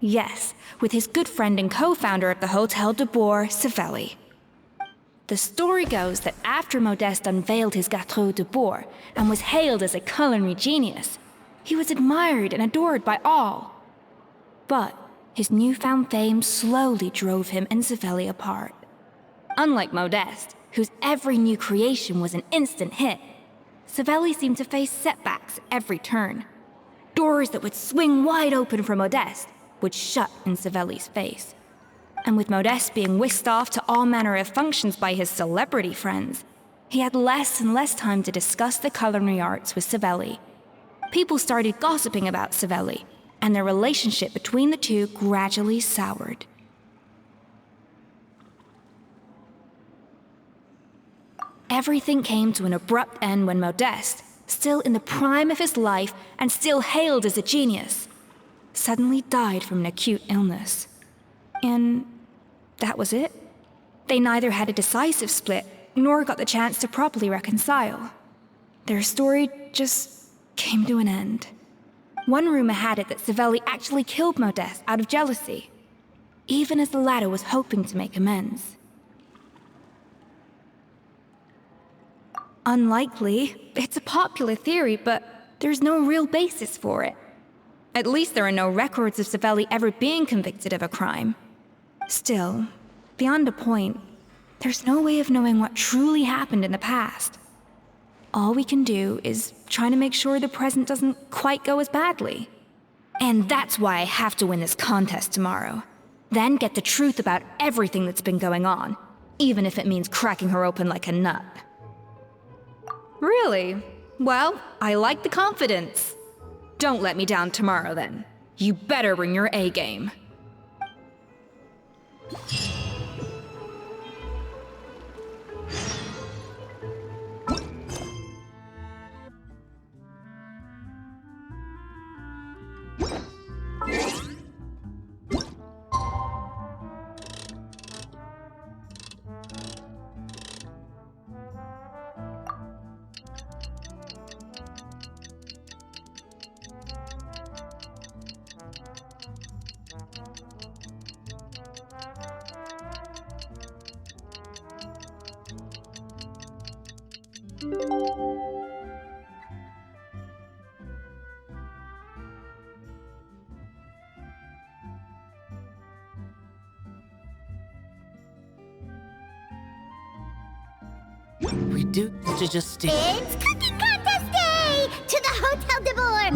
Yes, with his good friend and co-founder of the Hotel de Boer, Savelli. The story goes that after Modeste unveiled his Gâteau de Boer and was hailed as a culinary genius, he was admired and adored by all. But his newfound fame slowly drove him and Savelli apart. Unlike Modeste, whose every new creation was an instant hit, Savelli seemed to face setbacks at every turn. Doors that would swing wide open for Modeste would shut in Savelli's face. And with Modeste being whisked off to all manner of functions by his celebrity friends, he had less and less time to discuss the culinary arts with Savelli. People started gossiping about Savelli, and their relationship between the two gradually soured. Everything came to an abrupt end when Modeste, still in the prime of his life and still hailed as a genius, suddenly died from an acute illness. And that was it. They neither had a decisive split, nor got the chance to properly reconcile. Their story just came to an end. One rumor had it that Savelli actually killed Modeste out of jealousy, even as the latter was hoping to make amends. Unlikely. It's a popular theory, but there's no real basis for it. At least there are no records of Savelli ever being convicted of a crime. Still, beyond a point, there's no way of knowing what truly happened in the past. All we can do is try to make sure the present doesn't quite go as badly. And that's why I have to win this contest tomorrow. Then get the truth about everything that's been going on, even if it means cracking her open like a nut. Really? Well, I like the confidence. Don't let me down tomorrow, then. You better bring your A game.
We do to just stay.
It's cooking contest day! To the Hotel de Boer!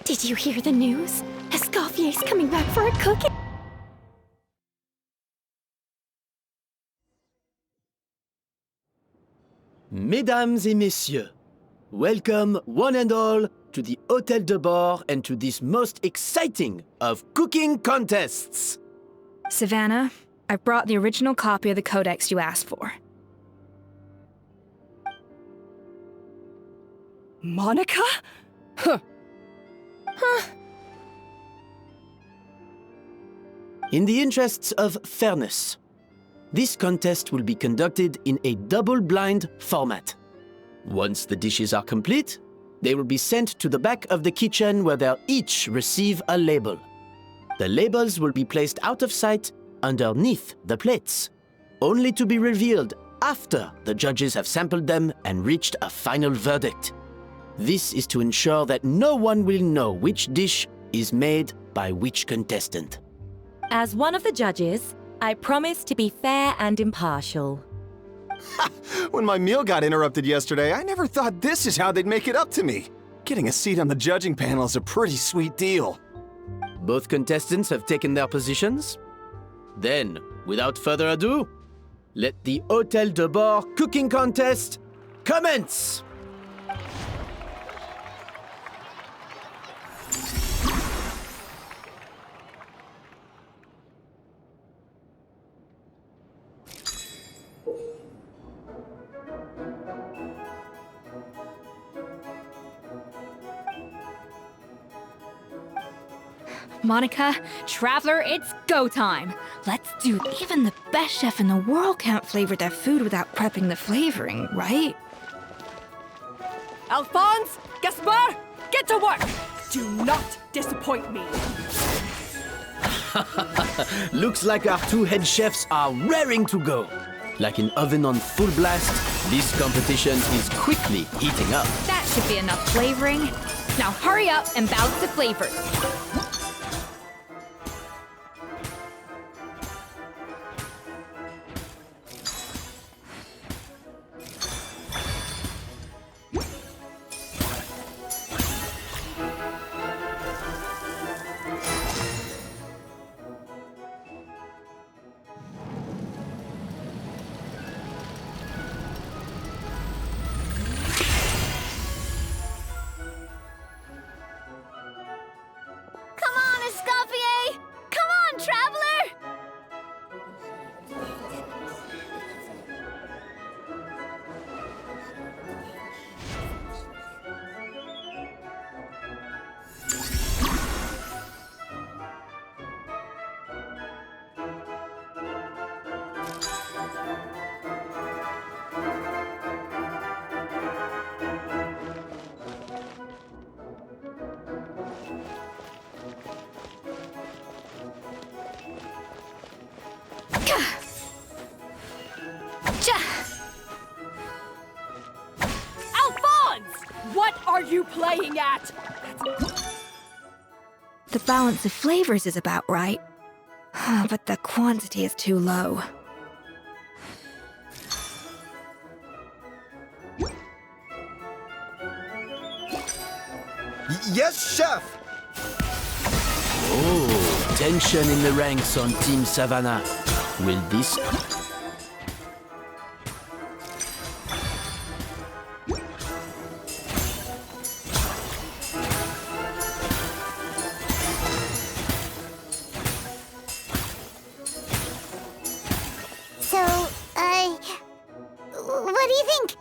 Did you hear the news? Escoffier's coming back for a cooking.
Mesdames et messieurs, welcome one and all to the Hotel de Boer and to this most exciting of cooking contests.
Savannah, I've brought the original copy of the Codex you asked for.
Monica? Huh.
In the interests of fairness, this contest will be conducted in a double-blind format. Once the dishes are complete, they will be sent to the back of the kitchen where they'll each receive a label. The labels will be placed out of sight underneath the plates, only to be revealed after the judges have sampled them and reached a final verdict. This is to ensure that no one will know which dish is made by which contestant.
As one of the judges, I promise to be fair and impartial.
When my meal got interrupted yesterday, I never thought this is how they'd make it up to me. Getting a seat on the judging panel is a pretty sweet deal.
Both contestants have taken their positions. Then, without further ado, let the Hotel de Boer cooking contest commence!
Monica, Traveler, it's go time. Let's do it. Even the best chef in the world can't flavor their food without prepping the flavoring, right?
Alphonse, Gaspar, get to work! Do not disappoint me.
Looks like our two head chefs are raring to go. Like an oven on full blast, this competition is quickly heating up.
That should be enough flavoring. Now hurry up and balance the flavors.
Come on, Escoffier! Come on, Traveler!
Alphonse! What are you playing at?
The balance of flavors is about right. But the quantity is too low.
Yes, chef!
Oh, tension in the ranks on Team Savannah. Will this...
So, what do you think?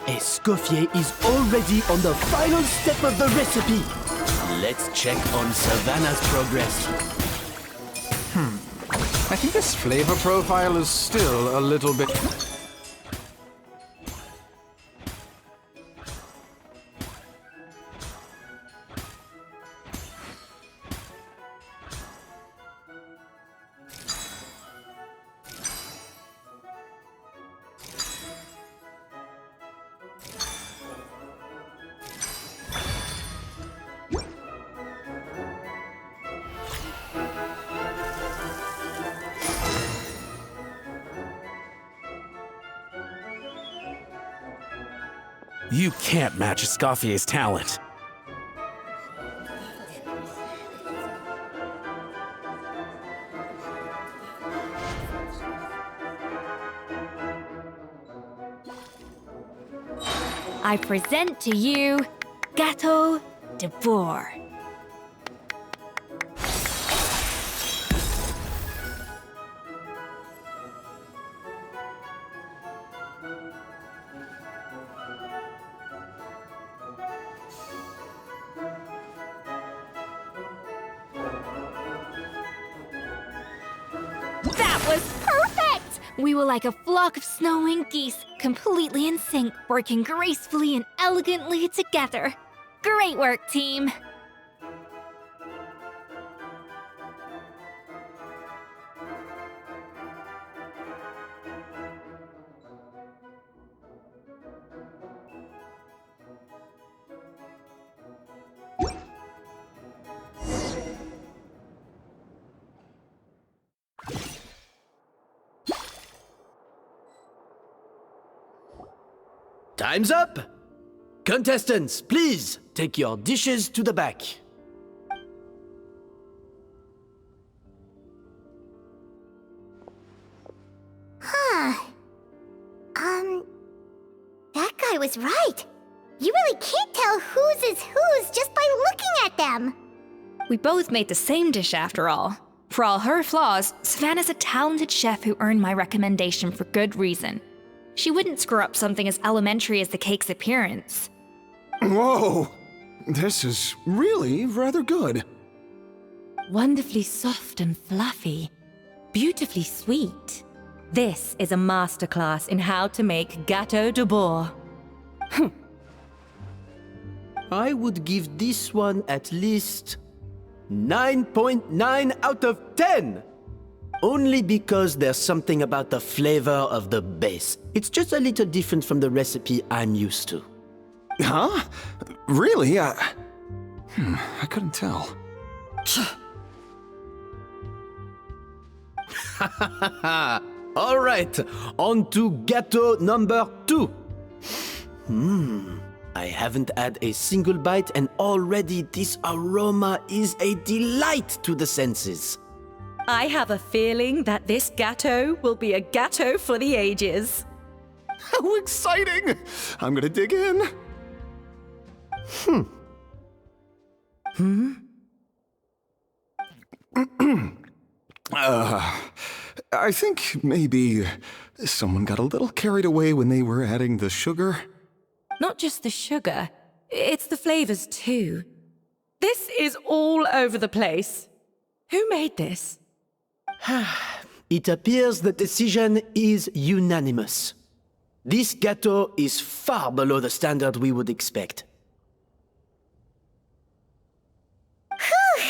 Escoffier is already on the final step of the recipe. Let's check on Savannah's progress.
I think this flavor profile is still a little bit...
You can't match Escoffier's talent.
I present to you Gâteau de Bourg. That was perfect! We were like a flock of snowing geese, completely in sync, working gracefully and elegantly together. Great work, team!
Time's up! Contestants, please take your dishes to the back.
Escoffier was right. You really can't tell whose is whose just by looking at them.
We both made the same dish after all. For all her flaws, Savannah's a talented chef who earned my recommendation for good reason. She wouldn't screw up something as elementary as the cake's appearance.
Whoa! This is really rather good.
Wonderfully soft and fluffy. Beautifully sweet. This is a masterclass in how to make gâteau de bois.
I would give this one at least 9.9 out of 10! Only because there's something about the flavor of the base. It's just a little different from the recipe I'm used to.
Huh? Really? I couldn't tell.
All right, on to gâteau number 2. I haven't had a single bite and already this aroma is a delight to the senses.
I have a feeling that this gâteau will be a gâteau for the ages.
How exciting! I'm gonna dig in. I think maybe someone got a little carried away when they were adding the sugar.
Not just the sugar, it's the flavors too. This is all over the place. Who made this?
It appears the decision is unanimous. This gâteau is far below the standard we would expect.
Whew!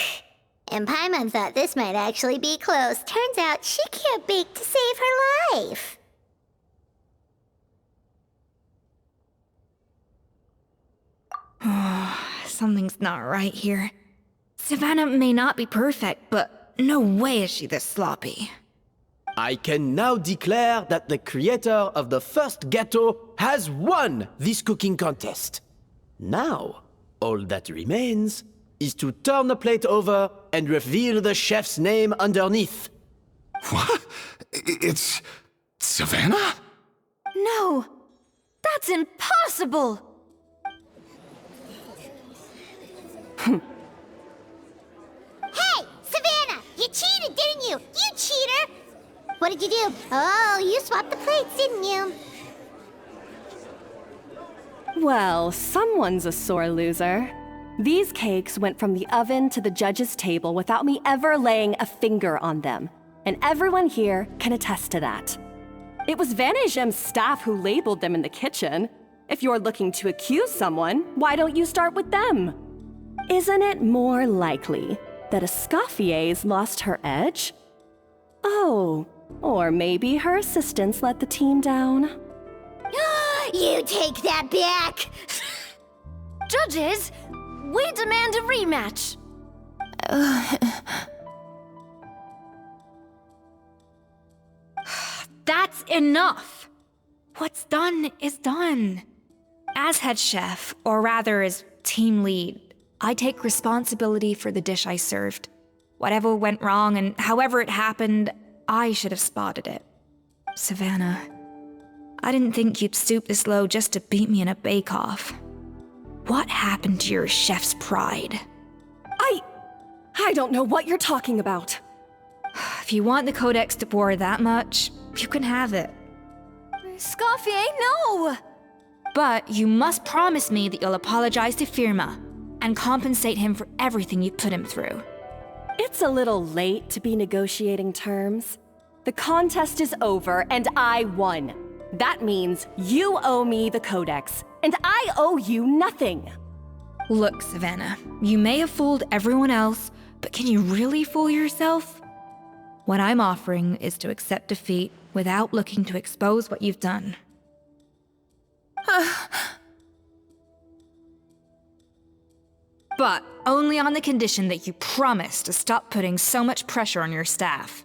And Paimon thought this might actually be close. Turns out she can't bake to save her life.
Something's not right here. Savannah may not be perfect, but no way is she this sloppy.
I can now declare that the creator of the first gâteau has won this cooking contest. Now, all that remains is to turn the plate over and reveal the chef's name underneath.
What? It's Savannah?
No! That's impossible!
Hey, Savannah! You cheated, didn't you? You cheater! What did you do? Oh, you swapped the plates, didn't you?
Well, someone's a sore loser. These cakes went from the oven to the judge's table without me ever laying a finger on them. And everyone here can attest to that. It was Van Gem's staff who labeled them in the kitchen. If you're looking to accuse someone, why don't you start with them? Isn't it more likely that Escoffier's lost her edge? Oh, or maybe her assistants let the team down.
You take that back!
Judges, we demand a rematch.
That's enough! What's done is done. As head chef, or rather as team lead, I take responsibility for the dish I served. Whatever went wrong and however it happened, I should have spotted it. Savannah, I didn't think you'd stoop this low just to beat me in a bake-off. What happened to your chef's pride?
I don't know what you're talking about.
If you want the Codex de Boer that much, you can have it.
Escoffier, no!
But you must promise me that you'll apologize to Firma and compensate him for everything you put him through.
It's a little late to be negotiating terms. The contest is over and I won. That means you owe me the Codex, and I owe you nothing.
Look, Savannah, you may have fooled everyone else, but can you really fool yourself? What I'm offering is to accept defeat without looking to expose what you've done. But only on the condition that you promise to stop putting so much pressure on your staff.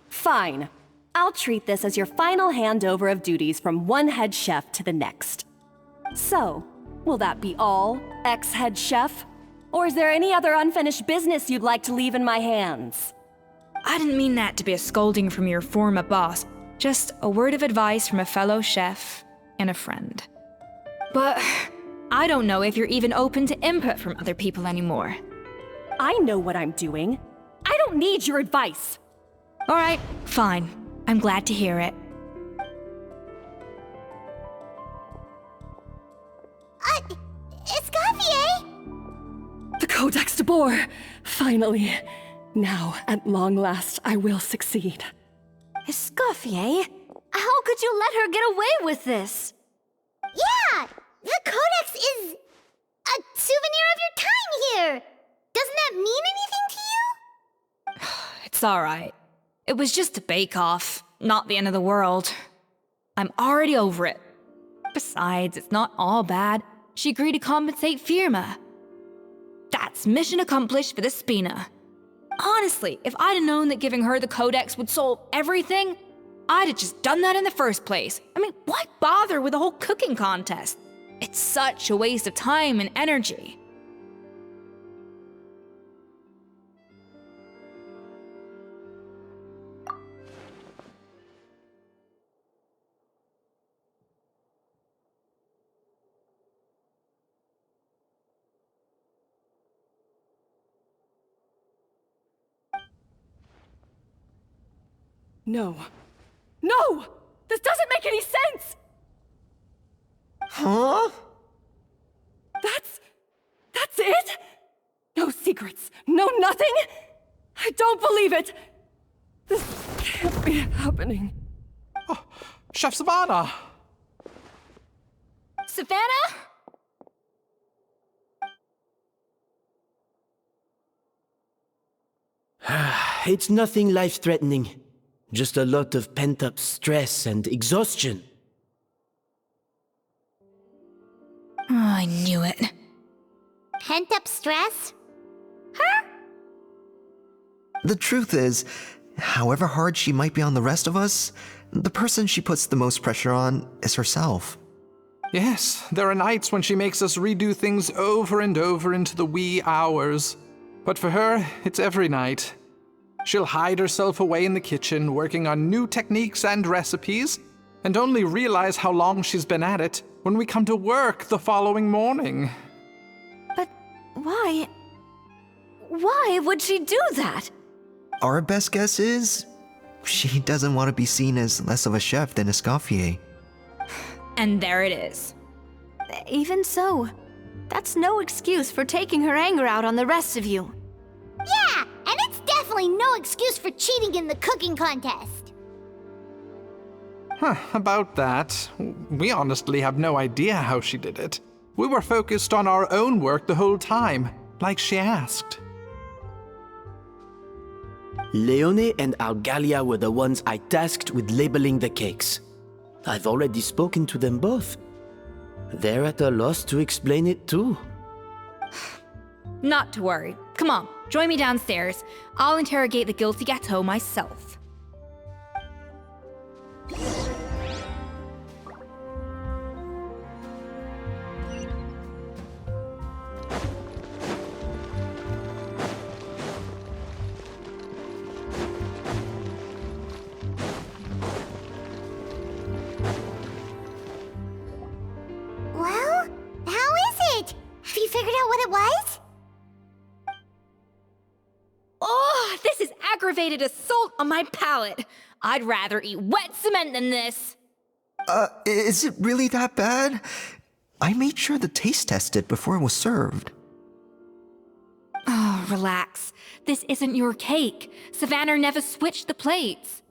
Fine. I'll treat this as your final handover of duties from one head chef to the next. So, will that be all, ex-head chef? Or is there any other unfinished business you'd like to leave in my hands?
I didn't mean that to be a scolding from your former boss, just a word of advice from a fellow chef, and a friend. But I don't know if you're even open to input from other people anymore.
I know what I'm doing. I don't need your advice.
All right, fine. I'm glad to hear it.
Escoffier!
The Codex de Boer! Finally. Now, at long last, I will succeed.
Escoffier? How could you let her get away with this?
Yeah! The Codex is a souvenir of your time here! Doesn't that mean anything to you?
It's all right. It was just a bake-off, not the end of the world. I'm already over it. Besides, it's not all bad. She agreed to compensate Firma. That's mission accomplished for the Spina. Honestly, if I'd have known that giving her the Codex would solve everything, I'd have just done that in the first place. I mean, why bother with the whole cooking contest? It's such a waste of time and energy.
No. No! This doesn't make any sense!
Huh?
That's it? No secrets, no nothing? I don't believe it! This can't be happening.
Oh, Chef Savannah!
Savannah?
It's nothing life-threatening. Just a lot of pent-up stress and exhaustion.
Oh, I knew it.
Pent-up stress? Her?
The truth is, however hard she might be on the rest of us, the person she puts the most pressure on is herself.
Yes, there are nights when she makes us redo things over and over into the wee hours. But for her, it's every night. She'll hide herself away in the kitchen, working on new techniques and recipes, and only realize how long she's been at it when we come to work the following morning.
But why? Why would she do that?
Our best guess is she doesn't want to be seen as less of a chef than Escoffier.
And there it is.
Even so, that's no excuse for taking her anger out on the rest of you.
Yeah, and it's definitely no excuse for cheating in the cooking contest.
About that, we honestly have no idea how she did it. We were focused on our own work the whole time, like she asked.
Leone and Algalia were the ones I tasked with labeling the cakes. I've already spoken to them both. They're at a loss to explain it too.
Not to worry. Come on, join me downstairs. I'll interrogate the guilty gâteau myself.
Well, how is it? Have you figured out what it was?
Oh, this is aggravated assault on my palate. I'd rather eat wet cement than this.
Is it really that bad? I made sure to taste test it before it was served.
Oh, relax. This isn't your cake. Savannah never switched the plates.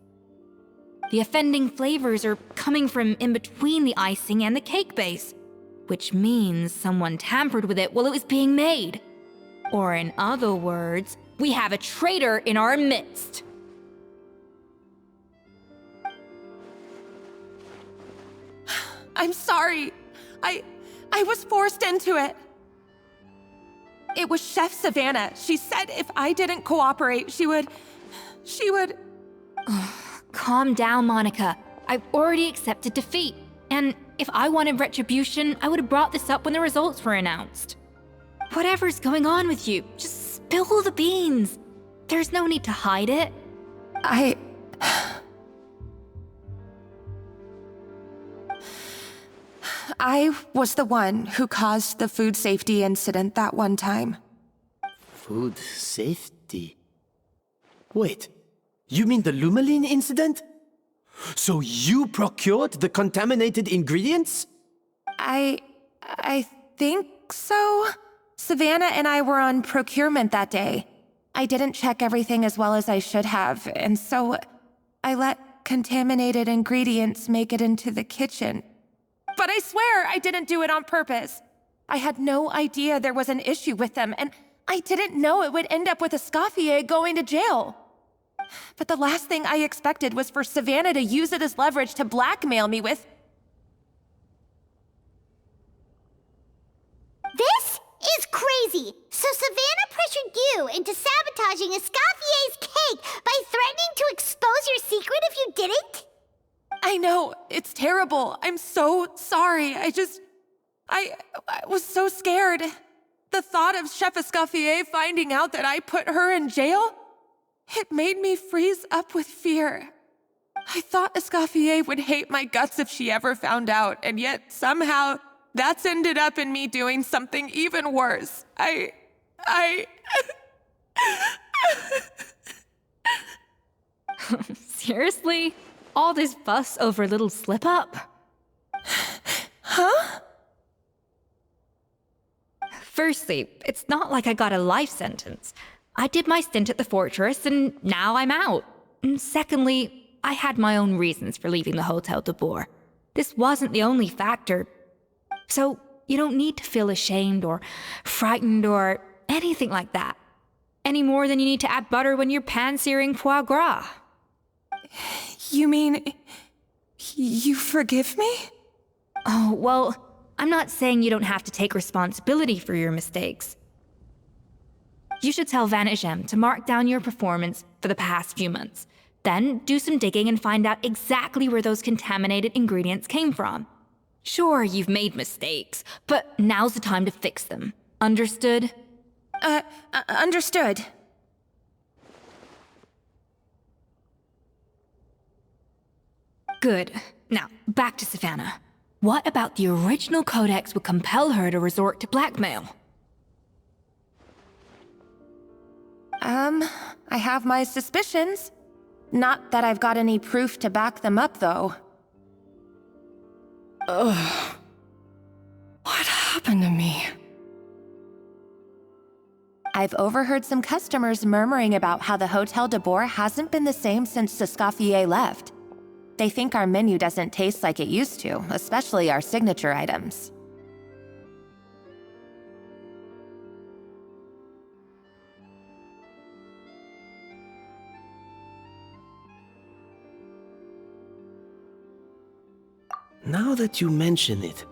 The offending flavors are coming from in between the icing and the cake base, which means someone tampered with it while it was being made. Or in other words, we have a traitor in our midst.
I'm sorry. I was forced into it. It was Chef Savannah. She said if I didn't cooperate, she would...
Calm down, Monica. I've already accepted defeat. And if I wanted retribution, I would have brought this up when the results were announced. Whatever's going on with you, just spill the beans. There's no need to hide it.
I was the one who caused the food safety incident that one time.
Food safety? Wait, you mean the Lumaline incident? So you procured the contaminated ingredients?
I think so. Savannah and I were on procurement that day. I didn't check everything as well as I should have, and so I let contaminated ingredients make it into the kitchen. But I swear I didn't do it on purpose. I had no idea there was an issue with them, and I didn't know it would end up with Escoffier going to jail. But the last thing I expected was for Savannah to use it as leverage to blackmail me with...
This is crazy! So Savannah pressured you into sabotaging Escoffier's cake by threatening to expose your secret if you didn't?
I know, it's terrible. I'm so sorry. I was so scared. The thought of Chef Escoffier finding out that I put her in jail, it made me freeze up with fear. I thought Escoffier would hate my guts if she ever found out, and yet somehow that's ended up in me doing something even worse.
Seriously? All this fuss over a little slip-up?
Huh?
Firstly, it's not like I got a life sentence. I did my stint at the fortress, and now I'm out. And secondly, I had my own reasons for leaving the Hotel de Boer. This wasn't the only factor. So, you don't need to feel ashamed or frightened or anything like that. Any more than you need to add butter when you're pan-searing foie gras.
You mean... you forgive me?
Oh, well, I'm not saying you don't have to take responsibility for your mistakes. You should tell Vanagem to mark down your performance for the past few months. Then do some digging and find out exactly where those contaminated ingredients came from. Sure, you've made mistakes, but now's the time to fix them. Understood?
Understood.
Good. Now, back to Savannah. What about the original codex would compel her to resort to blackmail?
I have my suspicions. Not that I've got any proof to back them up, though.
Ugh. What happened to me?
I've overheard some customers murmuring about how the Hotel de Boer hasn't been the same since Escoffier left. They think our menu doesn't taste like it used to, especially our signature items.
Now that you mention it,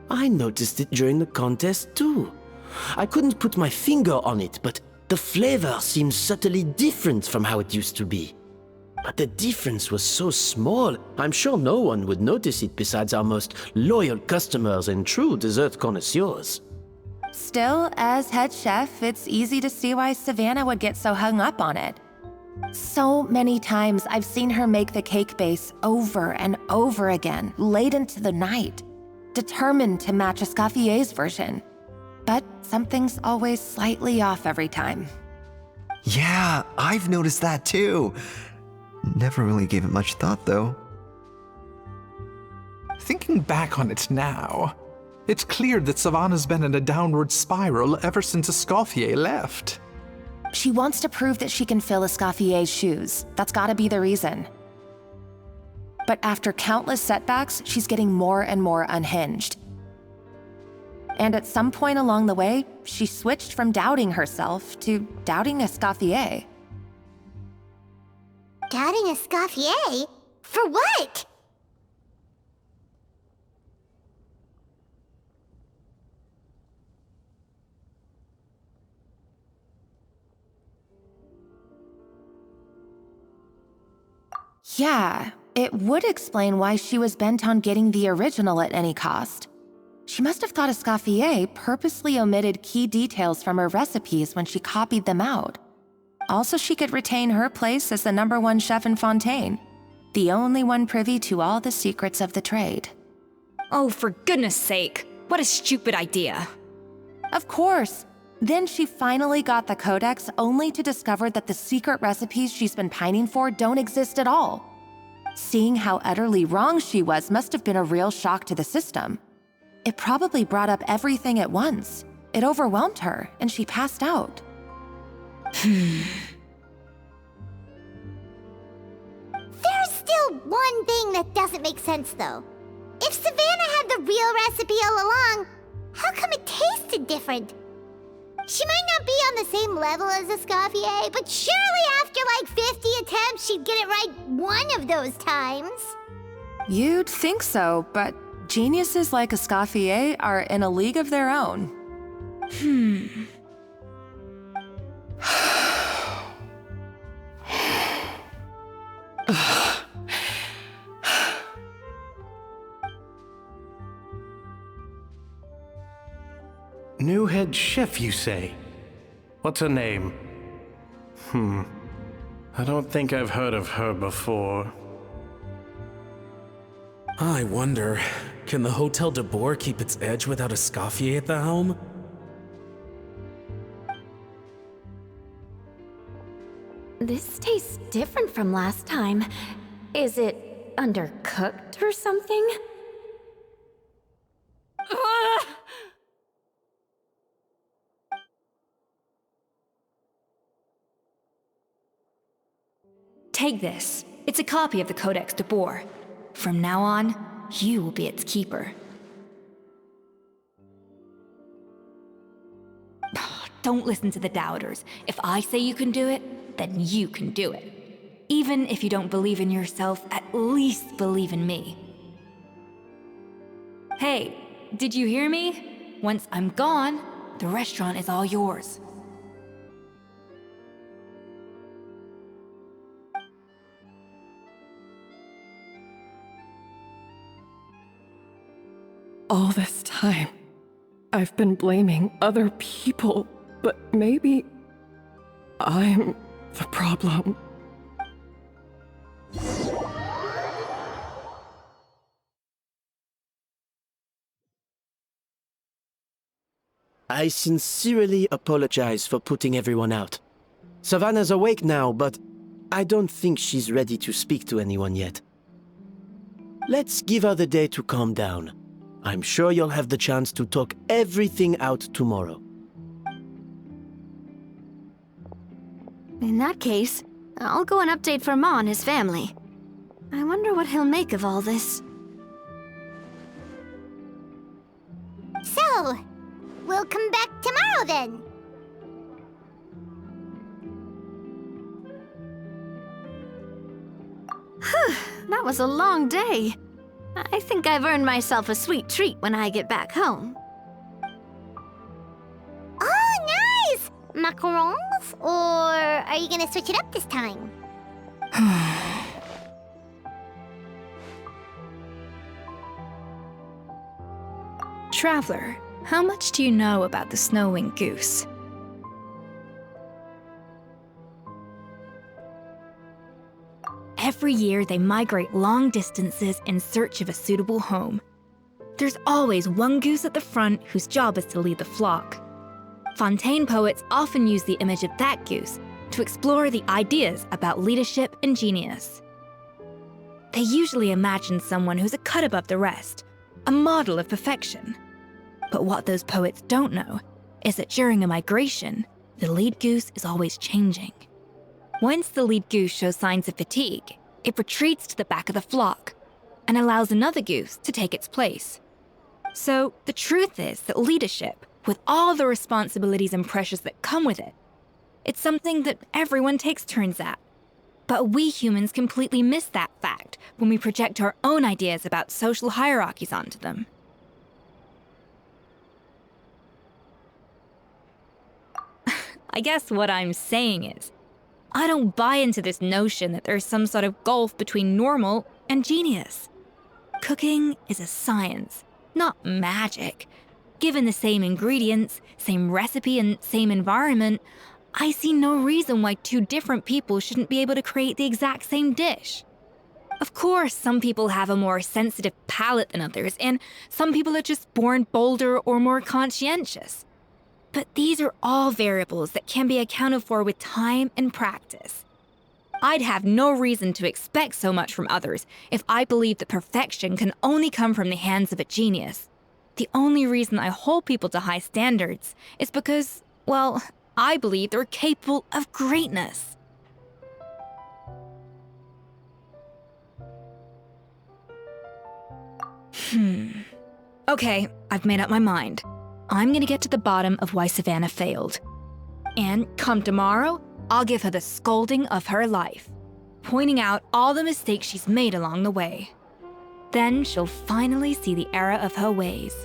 I noticed it during the contest too. I couldn't put my finger on it, but the flavor seems subtly different from how it used to be. But the difference was so small, I'm sure no one would notice it besides our most loyal customers and true dessert connoisseurs.
Still, as head chef, it's easy to see why Savannah would get so hung up on it. So many times I've seen her make the cake base over and over again, late into the night, determined to match Escoffier's version. But something's always slightly off every time.
Yeah, I've noticed that too. Never really gave it much thought, though.
Thinking back on it now, it's clear that Savannah's been in a downward spiral ever since Escoffier left.
She wants to prove that she can fill Escoffier's shoes. That's gotta be the reason. But after countless setbacks, she's getting more and more unhinged. And at some point along the way, she switched from doubting herself to doubting Escoffier.
Doubting Escoffier? For what?
Yeah, it would explain why she was bent on getting the original at any cost. She must have thought Escoffier purposely omitted key details from her recipes when she copied them out. Also, she could retain her place as the #1 chef in Fontaine, the only one privy to all the secrets of the trade.
Oh, for goodness sake. What a stupid idea.
Of course. Then she finally got the codex only to discover that the secret recipes she's been pining for don't exist at all. Seeing how utterly wrong she was must have been a real shock to the system. It probably brought up everything at once. It overwhelmed her, and she passed out.
There's still one thing that doesn't make sense, though. If Savannah had the real recipe all along, how come it tasted different? She might not be on the same level as Escoffier, but surely after like 50 attempts, she'd get it right one of those times.
You'd think so, but geniuses like Escoffier are in a league of their own.
New head chef, you say? What's her name? I don't think I've heard of her before.
I wonder, can the Hotel de Boer keep its edge without Escoffier at the helm?
This tastes different from last time. Is it undercooked or something?
Take this. It's a copy of the Codex de Boer. From now on, you will be its keeper. Don't listen to the doubters. If I say you can do it, then you can do it. Even if you don't believe in yourself, at least believe in me. Hey, did you hear me? Once I'm gone, the restaurant is all yours.
All this time, I've been blaming other people, but maybe I'm the problem.
I sincerely apologize for putting everyone out. Savannah's awake now, but I don't think she's ready to speak to anyone yet. Let's give her the day to calm down. I'm sure you'll have the chance to talk everything out tomorrow.
In that case, I'll go and update Verma and his family. I wonder what he'll make of all this.
So, we'll come back tomorrow then.
That was a long day. I think I've earned myself a sweet treat when I get back home.
Oh, nice! Macarons? Or are you gonna switch it up this time?
Traveler, how much do you know about the snow-winged goose? Every year, they migrate long distances in search of a suitable home. There's always one goose at the front whose job is to lead the flock. Fontaine poets often use the image of that goose to explore the ideas about leadership and genius. They usually imagine someone who's a cut above the rest, a model of perfection. But what those poets don't know is that during a migration, the lead goose is always changing. Once the lead goose shows signs of fatigue, it retreats to the back of the flock and allows another goose to take its place. So the truth is that leadership, with all the responsibilities and pressures that come with it, it's something that everyone takes turns at. But we humans completely miss that fact when we project our own ideas about social hierarchies onto them. I guess what I'm saying is, I don't buy into this notion that there's some sort of gulf between normal and genius. Cooking is a science, not magic. Given the same ingredients, same recipe, and same environment, I see no reason why two different people shouldn't be able to create the exact same dish. Of course, some people have a more sensitive palate than others, and some people are just born bolder or more conscientious. But these are all variables that can be accounted for with time and practice. I'd have no reason to expect so much from others if I believed that perfection can only come from the hands of a genius. The only reason I hold people to high standards is because, well, I believe they're capable of greatness. Okay, I've made up my mind. I'm gonna get to the bottom of why Savannah failed. And come tomorrow, I'll give her the scolding of her life, pointing out all the mistakes she's made along the way. Then she'll finally see the error of her ways.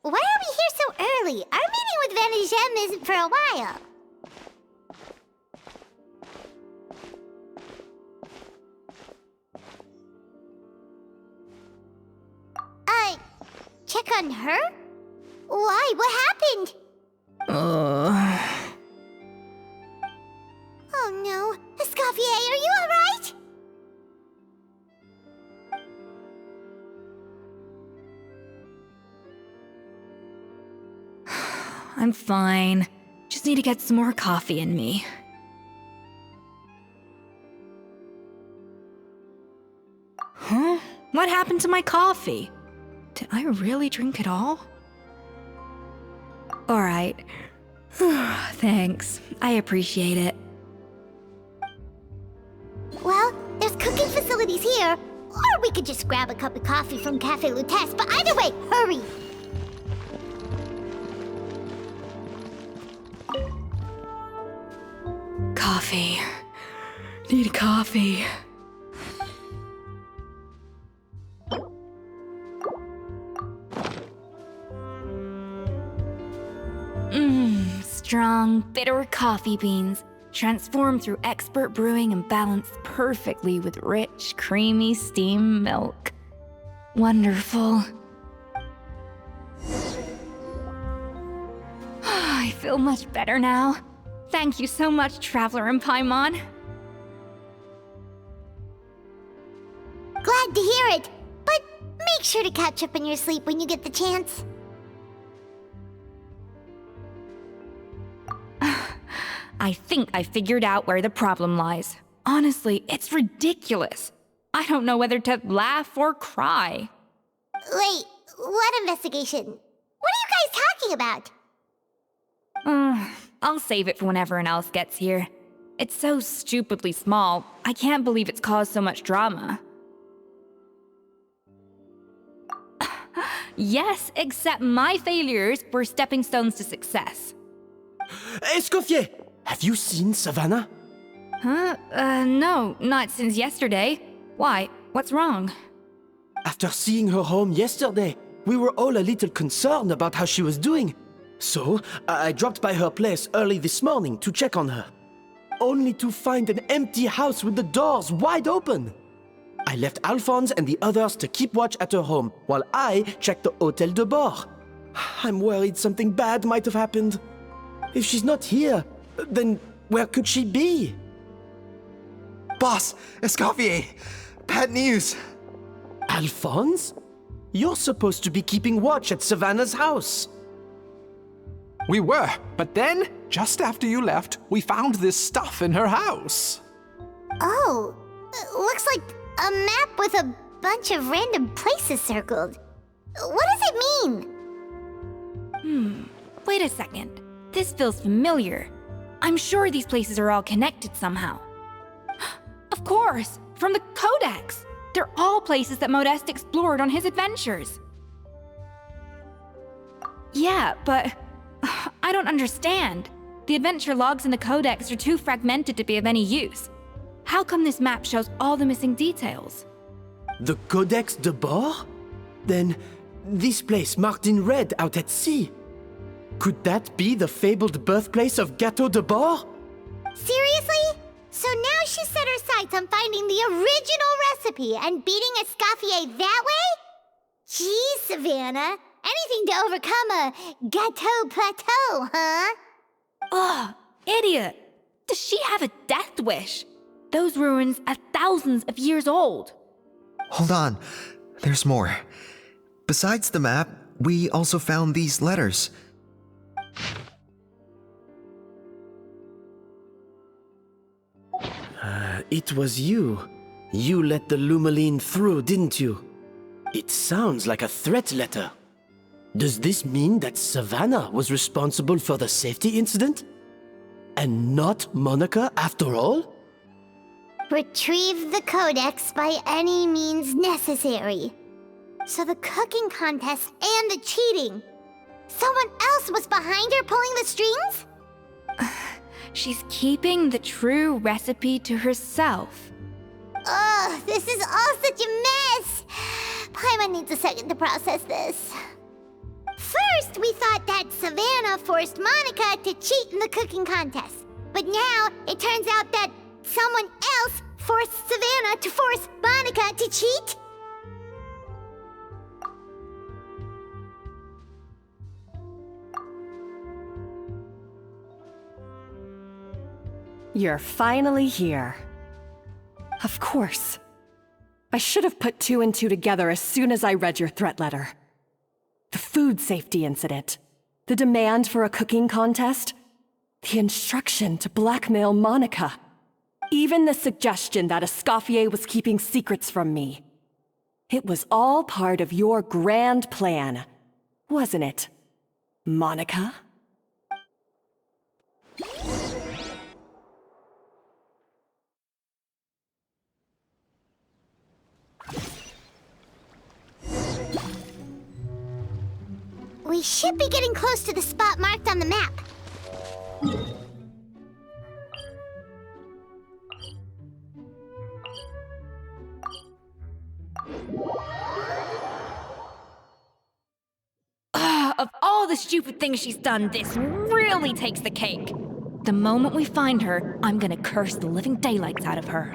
Why are we here so early? Our meeting with Vanagem isn't for a while. Check on her? Why? What happened? Oh no. Escoffier, are you alright?
I'm fine. Just need to get some more coffee in me. Huh? What happened to my coffee? Did I really drink it all? Alright. Thanks. I appreciate it.
Well, there's cooking facilities here. Or we could just grab a cup of coffee from Cafe Lutece, but either way, hurry!
Coffee. Need coffee. Strong, bitter coffee beans, transformed through expert brewing and balanced perfectly with rich, creamy steamed milk. Wonderful. I feel much better now. Thank you so much, Traveler and Paimon.
Glad to hear it, but make sure to catch up on your sleep when you get the chance.
I think I figured out where the problem lies. Honestly, it's ridiculous. I don't know whether to laugh or cry.
Wait, what investigation? What are you guys talking about?
I'll save it for when everyone else gets here. It's so stupidly small, I can't believe it's caused so much drama. Yes, except my failures were stepping stones to success.
Escoffier! Have you seen Savannah?
Huh? No, not since yesterday. Why? What's wrong?
After seeing her home yesterday, we were all a little concerned about how she was doing. So, I dropped by her place early this morning to check on her. Only to find an empty house with the doors wide open. I left Alphonse and the others to keep watch at her home, while I checked the Hôtel de Bord. I'm worried something bad might have happened. If she's not here, then where could she be?
Boss, Escoffier, bad news.
Alphonse? You're supposed to be keeping watch at Savannah's house.
We were, but then Just after you left, we found this stuff in her house.
Oh, looks like a map with a bunch of random places circled. What does it mean?
Wait a second. This feels familiar. I'm sure these places are all connected somehow. Of course, from the Codex. They're all places that Modeste explored on his adventures. Yeah, but I don't understand. The adventure logs in the Codex are too fragmented to be of any use. How come this map shows all the missing details?
The Codex de Bord? Then, this place marked in red out at sea. Could that be the fabled birthplace of Gâteau de Bord?
Seriously? So now she set her sights on finding the original recipe and beating Escoffier that way? Geez, Savannah. Anything to overcome a gâteau plateau, huh?
Ugh, idiot! Does she have a death wish? Those ruins are thousands of years old.
Hold on, there's more. Besides the map, we also found these letters.
It was you. You let the Lumaline through, didn't you? It sounds like a threat letter. Does this mean that Savannah was responsible for the safety incident? And not Monica after all?
Retrieve the Codex by any means necessary. So the cooking contest and the cheating. Someone else was behind her pulling the strings?
She's keeping the true recipe to herself.
Ugh, this is all such a mess. Paimon needs a second to process this. First, we thought that Savannah forced Monica to cheat in the cooking contest. But now, it turns out that someone else forced Savannah to force Monica to cheat?
You're finally here. Of course. I should have put two and two together as soon as I read your threat letter. The food safety incident, the demand for a cooking contest, the instruction to blackmail Monica, even the suggestion that Escoffier was keeping secrets from me. It was all part of your grand plan, wasn't it, Monica?
We should be getting close to the spot marked on the map.
Of all the stupid things she's done, this really takes the cake. The moment we find her, I'm gonna curse the living daylights out of her.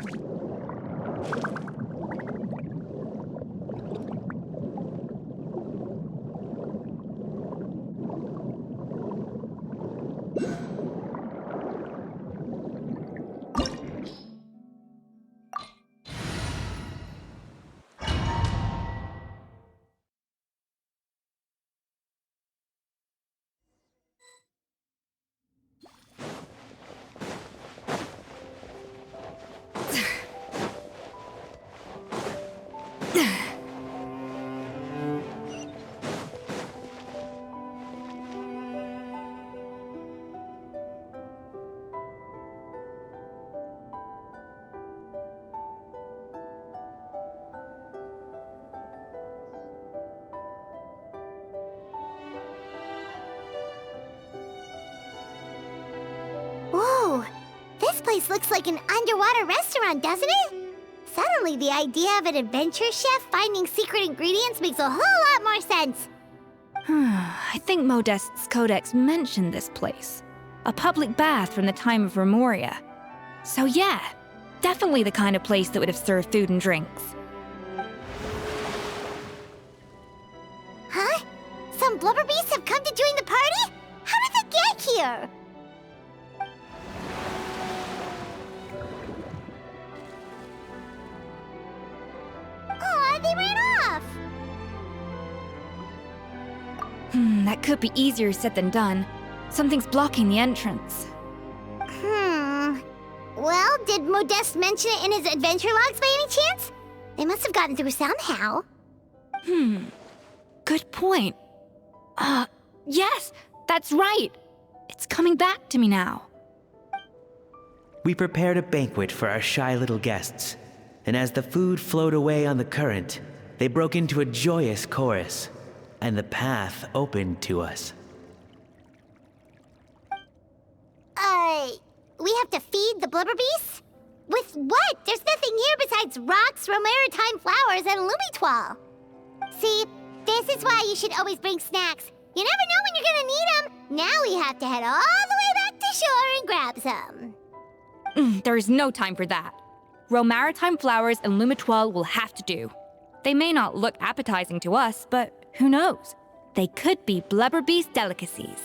Whoa, this place looks like an underwater restaurant, doesn't it? Suddenly, the idea of an adventure chef finding secret ingredients makes a whole lot more sense.
I think Modeste's Codex mentioned this place. A public bath from the time of Remoria. So yeah, definitely the kind of place that would have served food and drinks.
Huh? Some blubber beasts have come to join the party? How did they get here? Aw, they ran off!
That could be easier said than done. Something's blocking the entrance.
Well, did Modeste mention it in his adventure logs by any chance? They must have gotten through somehow.
Good point. Yes, that's right. It's coming back to me now.
We prepared a banquet for our shy little guests, and as the food flowed away on the current, they broke into a joyous chorus, and the path opened to us.
We have to feed the blubber beasts? With what? There's nothing here besides rocks, romaritime flowers, and lumitoile. See, this is why you should always bring snacks. You never know when you're gonna need them. Now we have to head all the way back to shore and grab some.
There's no time for that. Romaritime flowers and lumitoile will have to do. They may not look appetizing to us, but who knows? They could be blubber beast delicacies.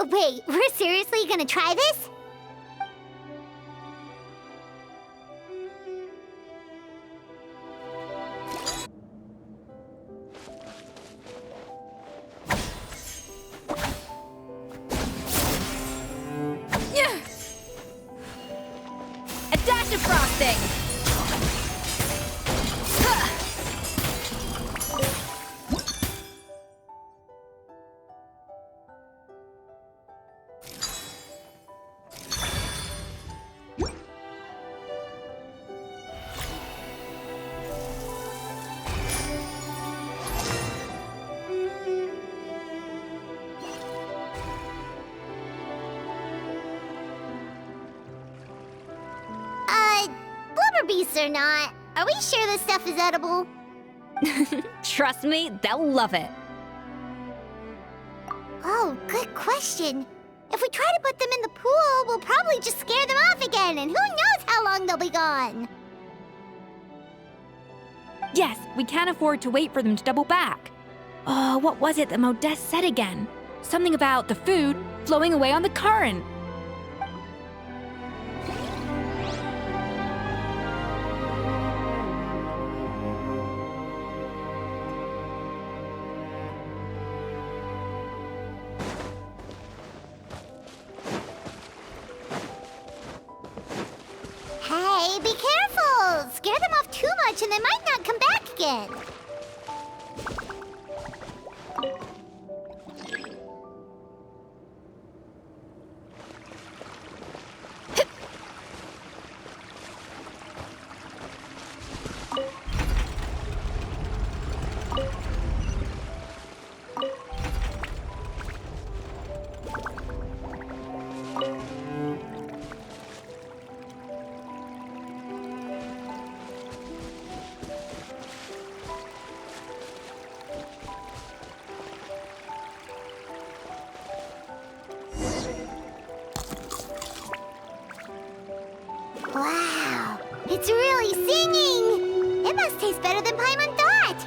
Wait, we're seriously gonna try this?
Yeah. A dash of frosting!
Blubber beasts or not, are we sure this stuff is edible?
Trust me, they'll love it.
Oh, good question. If we try to put them in the pool, we'll probably just scare them off again, and who knows how long they'll be gone.
Yes, we can't afford to wait for them to double back. Oh, what was it that Modeste said again? Something about the food flowing away on the current.
Hey, be careful! Scare them off too much and they might not come back again. Wow, it's really singing! It must taste better than Paimon thought!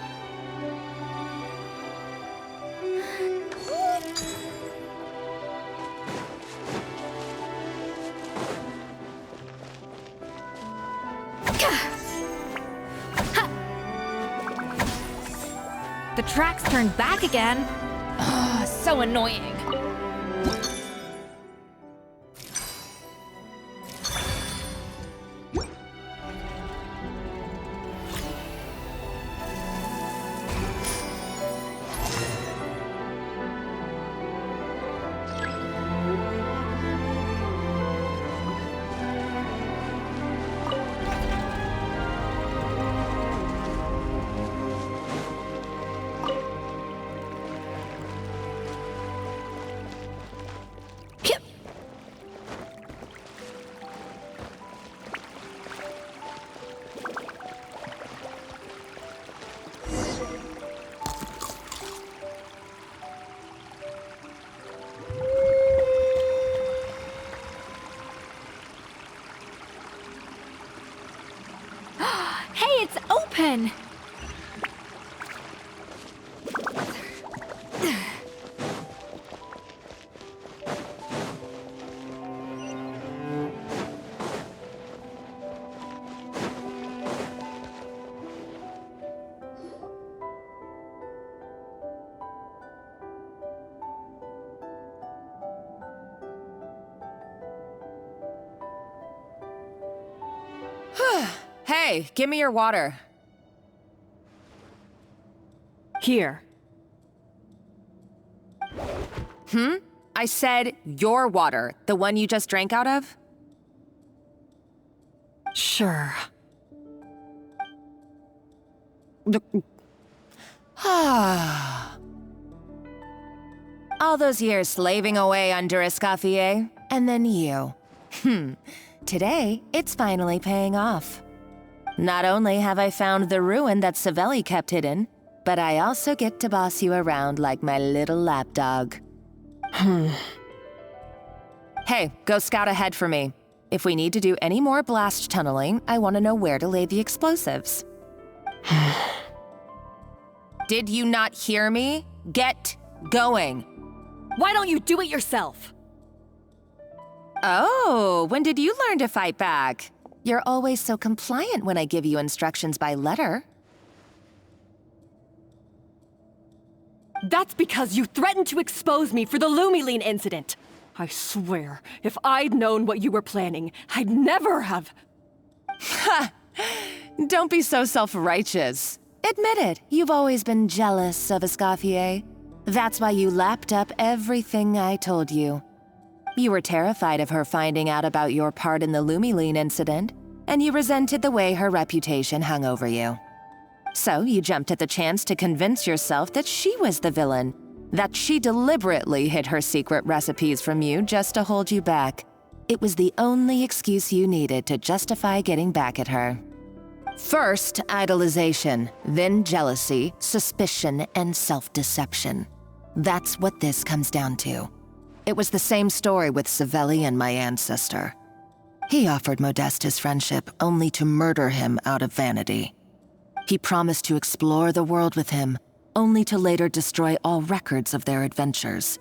The tracks turned back again. Oh, so annoying. Hey, it's open!
Hey, give me your water.
Here.
I said your water, the one you just drank out of?
Sure.
All those years slaving away under Escoffier, and then you. Today, it's finally paying off. Not only have I found the ruin that Savelli kept hidden, but I also get to boss you around like my little lapdog. Hey, go scout ahead for me. If we need to do any more blast tunneling, I want to know where to lay the explosives. Did you not hear me? Get going.
Why don't you do it yourself?
Oh, when did you learn to fight back? You're always so compliant when I give you instructions by letter.
That's because you threatened to expose me for the Lumiline incident. I swear, if I'd known what you were planning, I'd never have...
Ha! Don't be so self-righteous. Admit it, you've always been jealous of Escoffier. That's why you lapped up everything I told you. You were terrified of her finding out about your part in the Lumiline incident, and you resented the way her reputation hung over you. So you jumped at the chance to convince yourself that she was the villain, that she deliberately hid her secret recipes from you just to hold you back. It was the only excuse you needed to justify getting back at her. First, idolization, then jealousy, suspicion, and self-deception. That's what this comes down to. It was the same story with Savelli and my ancestor. He offered Modeste his friendship only to murder him out of vanity. He promised to explore the world with him, only to later destroy all records of their adventures.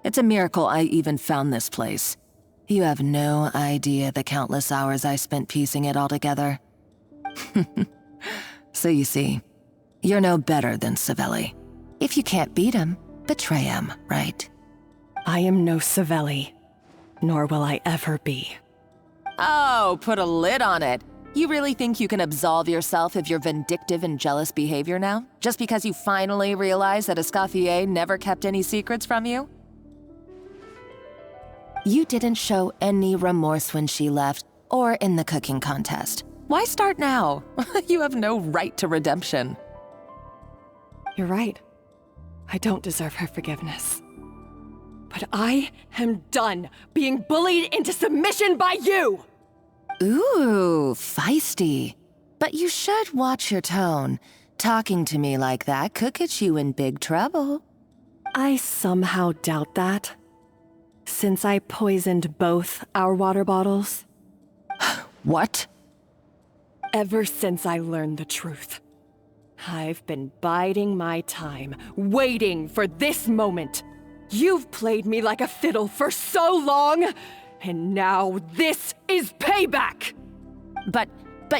It's a miracle I even found this place. You have no idea the countless hours I spent piecing it all together. So you see, you're no better than Savelli. If you can't beat him, betray him, right?
I am no Savelli, nor will I ever be.
Oh, put a lid on it. You really think you can absolve yourself of your vindictive and jealous behavior now? Just because you finally realize that Escoffier never kept any secrets from you? You didn't show any remorse when she left, or in the cooking contest. Why start now? You have no right to redemption.
You're right. I don't deserve her forgiveness. But I am done being bullied into submission by you!
Ooh, feisty. But you should watch your tone. Talking to me like that could get you in big trouble.
I somehow doubt that. Since I poisoned both our water bottles.
What?
Ever since I learned the truth, I've been biding my time, waiting for this moment. You've played me like a fiddle for so long, and now this is payback!
But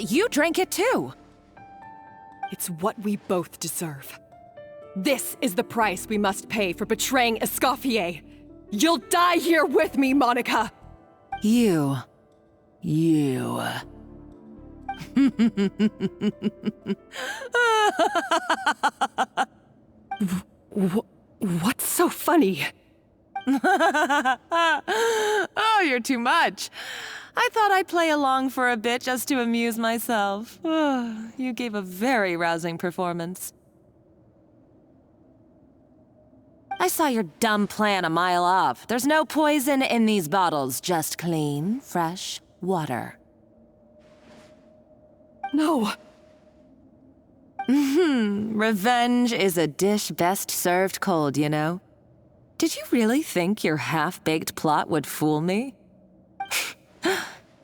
you drank it too!
It's what we both deserve. This is the price we must pay for betraying Escoffier. You'll die here with me, Monica!
You.
What's so funny?
Oh, you're too much. I thought I'd play along for a bit just to amuse myself. You gave a very rousing performance. I saw your dumb plan a mile off. There's no poison in these bottles, just clean, fresh water.
No.
Revenge is a dish best served cold, you know? Did you really think your half-baked plot would fool me?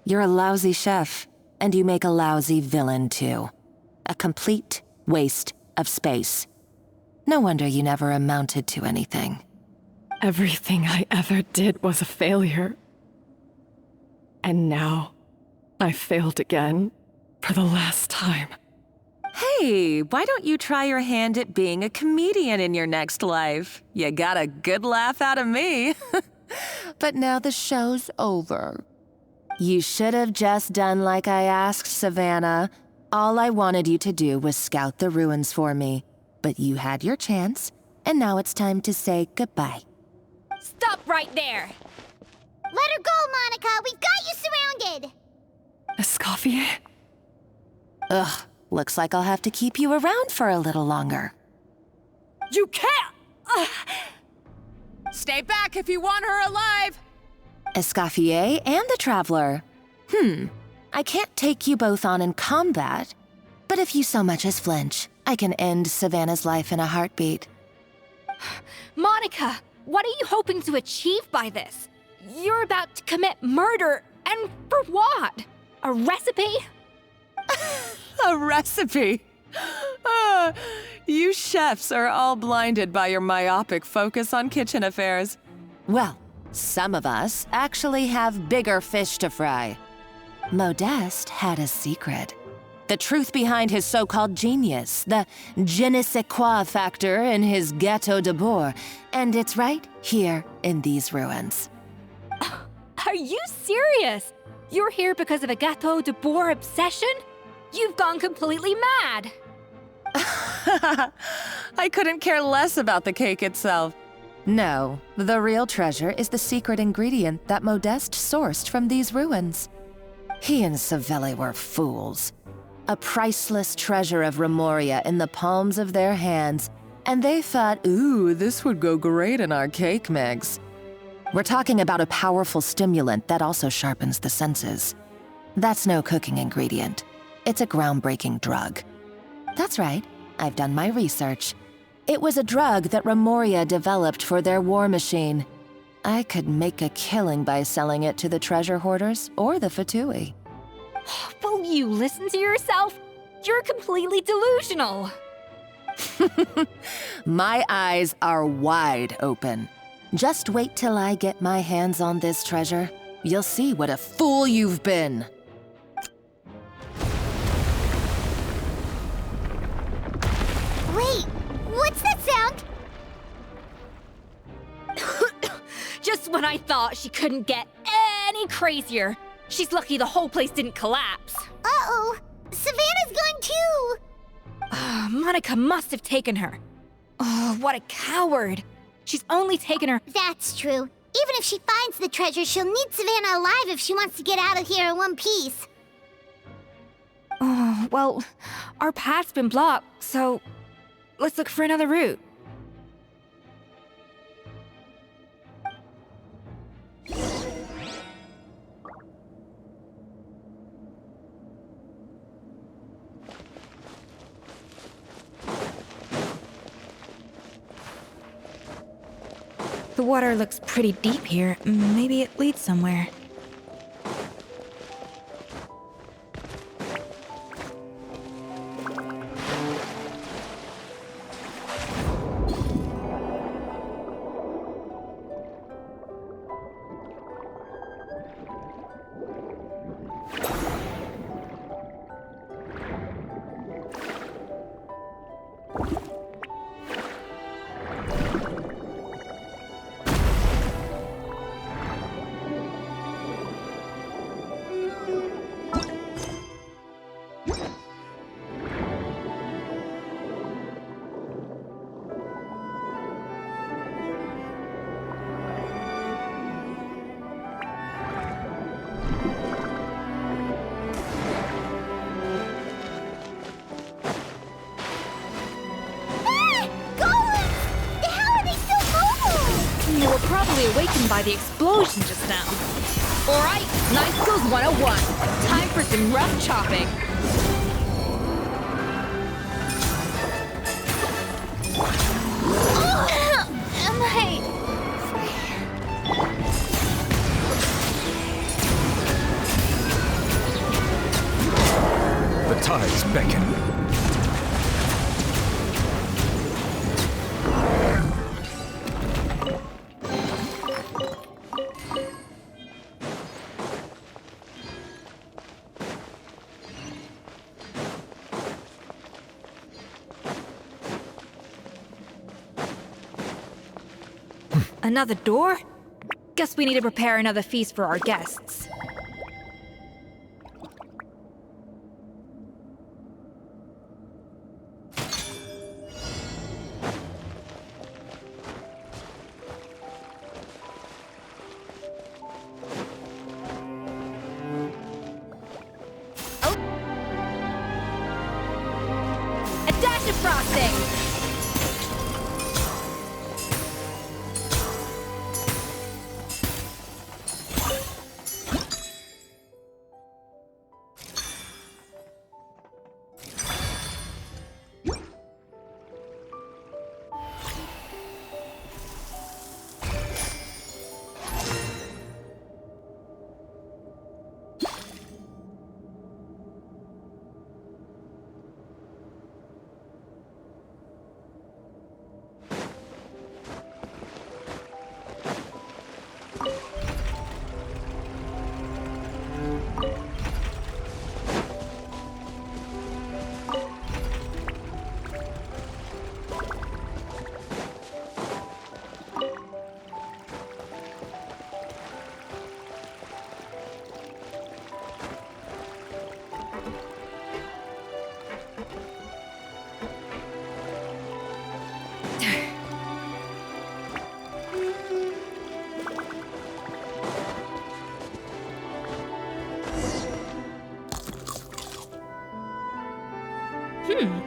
You're a lousy chef, and you make a lousy villain, too. A complete waste of space. No wonder you never amounted to anything.
Everything I ever did was a failure. And now, I failed again, for the last time.
Hey, why don't you try your hand at being a comedian in your next life? You got a good laugh out of me. But now the show's over. You should have just done like I asked, Savannah. All I wanted you to do was scout the ruins for me. But you had your chance, and now it's time to say goodbye.
Stop right there!
Let her go, Monica! We've got you surrounded!
Escoffier?
Ugh, looks like I'll have to keep you around for a little longer.
You can't! Stay back if you want her alive!
Escoffier and the Traveler. I can't take you both on in combat, but if you so much as flinch, I can end Savannah's life in a heartbeat.
Monica, what are you hoping to achieve by this? You're about to commit murder, and for what? A recipe?
A recipe? You chefs are all blinded by your myopic focus on kitchen affairs.
Well, some of us actually have bigger fish to fry. Modeste had a secret. The truth behind his so-called genius, the je ne sais quoi factor in his Gâteau de Bourg, and it's right here in these ruins.
Are you serious? You're here because of a Gâteau de Bourg obsession? You've gone completely mad!
I couldn't care less about the cake itself.
No, the real treasure is the secret ingredient that Modeste sourced from these ruins. He and Savelli were fools. A priceless treasure of Remoria in the palms of their hands, and they thought, ooh, this would go great in our cake mix. We're talking about a powerful stimulant that also sharpens the senses. That's no cooking ingredient. It's a groundbreaking drug. That's right, I've done my research. It was a drug that Remoria developed for their war machine. I could make a killing by selling it to the treasure hoarders or the Fatui.
Will you listen to yourself? You're completely delusional.
My eyes are wide open. Just wait till I get my hands on this treasure. You'll see what a fool you've been.
Wait, what's that sound?
Just when I thought she couldn't get any crazier. She's lucky the whole place didn't collapse.
Uh-oh, Savannah's gone too!
Monica must have taken her. Oh, what a coward. She's only taken her—
That's true. Even if she finds the treasure, she'll need Savannah alive if she wants to get out of here in one piece.
Oh, well, our path's been blocked, so let's look for another route. The water looks pretty deep here. Maybe it leads somewhere. They were probably awakened by the explosion just now. Alright, Knife Skills 101. Time for some rough chopping.
The tides beckon.
Another door? Guess we need to prepare another feast for our guests. frosting!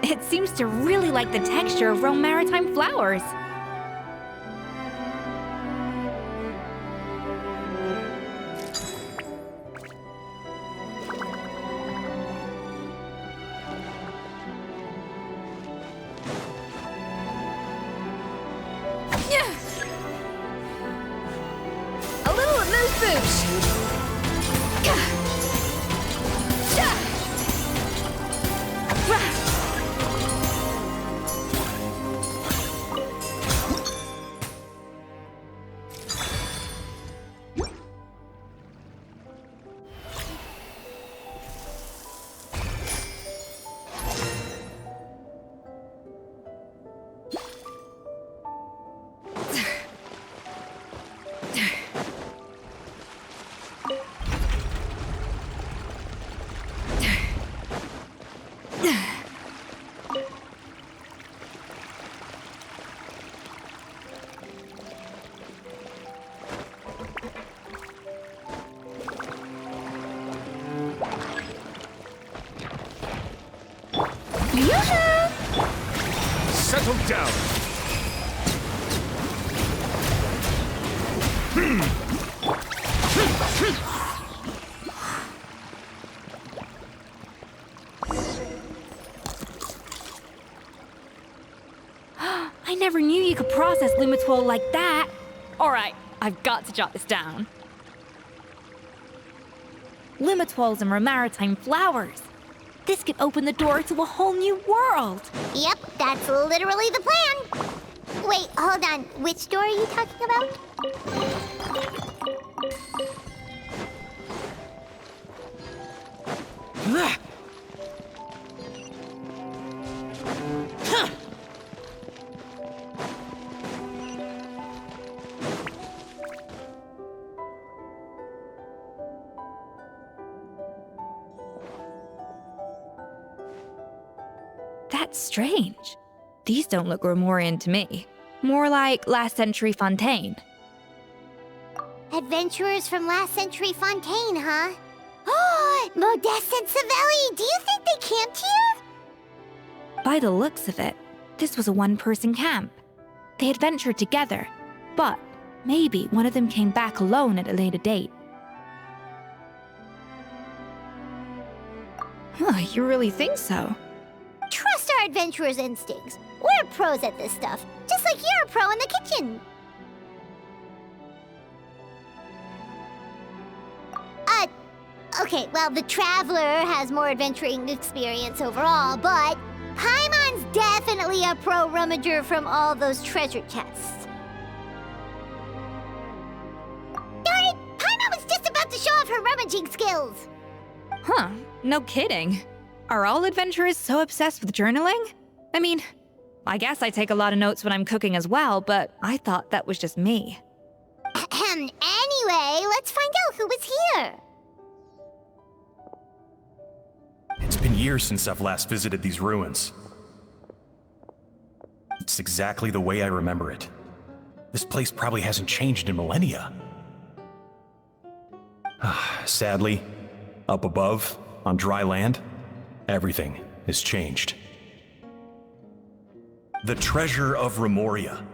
It seems to really like the texture of Rome maritime flowers. A little amuse-bouche.
Settle down.
I never knew you could process Lumitwol like that. Alright, I've got to jot this down. Lumitwols and maritime flowers. This could open the door to a whole new world.
Yep, that's literally the plan. Wait, hold on. Which door are you talking about?
That's strange. These don't look Grimoirian to me. More like last century Fontaine.
Adventurers from last century Fontaine, huh? Oh, Modeste and Savelli, do you think they camped here?
By the looks of it, this was a one-person camp. They adventured together, but maybe one of them came back alone at a later date. Huh, you really think so?
Trust our adventurers' instincts. We're pros at this stuff, just like you're a pro in the kitchen. Okay, well, the Traveler has more adventuring experience overall, but Paimon's definitely a pro rummager from all those treasure chests. Darn it! Paimon was just about to show off her rummaging skills!
Huh, no kidding. Are all adventurers so obsessed with journaling? I mean, I guess I take a lot of notes when I'm cooking as well, but I thought that was just me.
Anyway, let's find out who was here.
It's been years since I've last visited these ruins. It's exactly the way I remember it. This place probably hasn't changed in millennia. Sadly, up above, on dry land, everything has changed. The treasure of Remoria.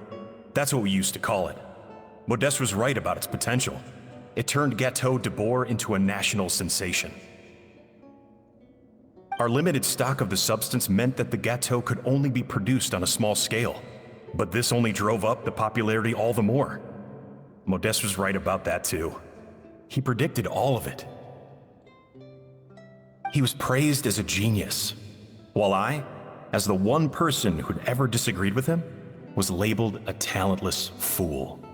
That's what we used to call it. Modeste was right about its potential. It turned Gâteau de Bourg into a national sensation. Our limited stock of the substance meant that the gâteau could only be produced on a small scale, but this only drove up the popularity all the more. Modeste was right about that too. He predicted all of it. He was praised as a genius, while I, as the one person who'd ever disagreed with him, was labeled a talentless fool.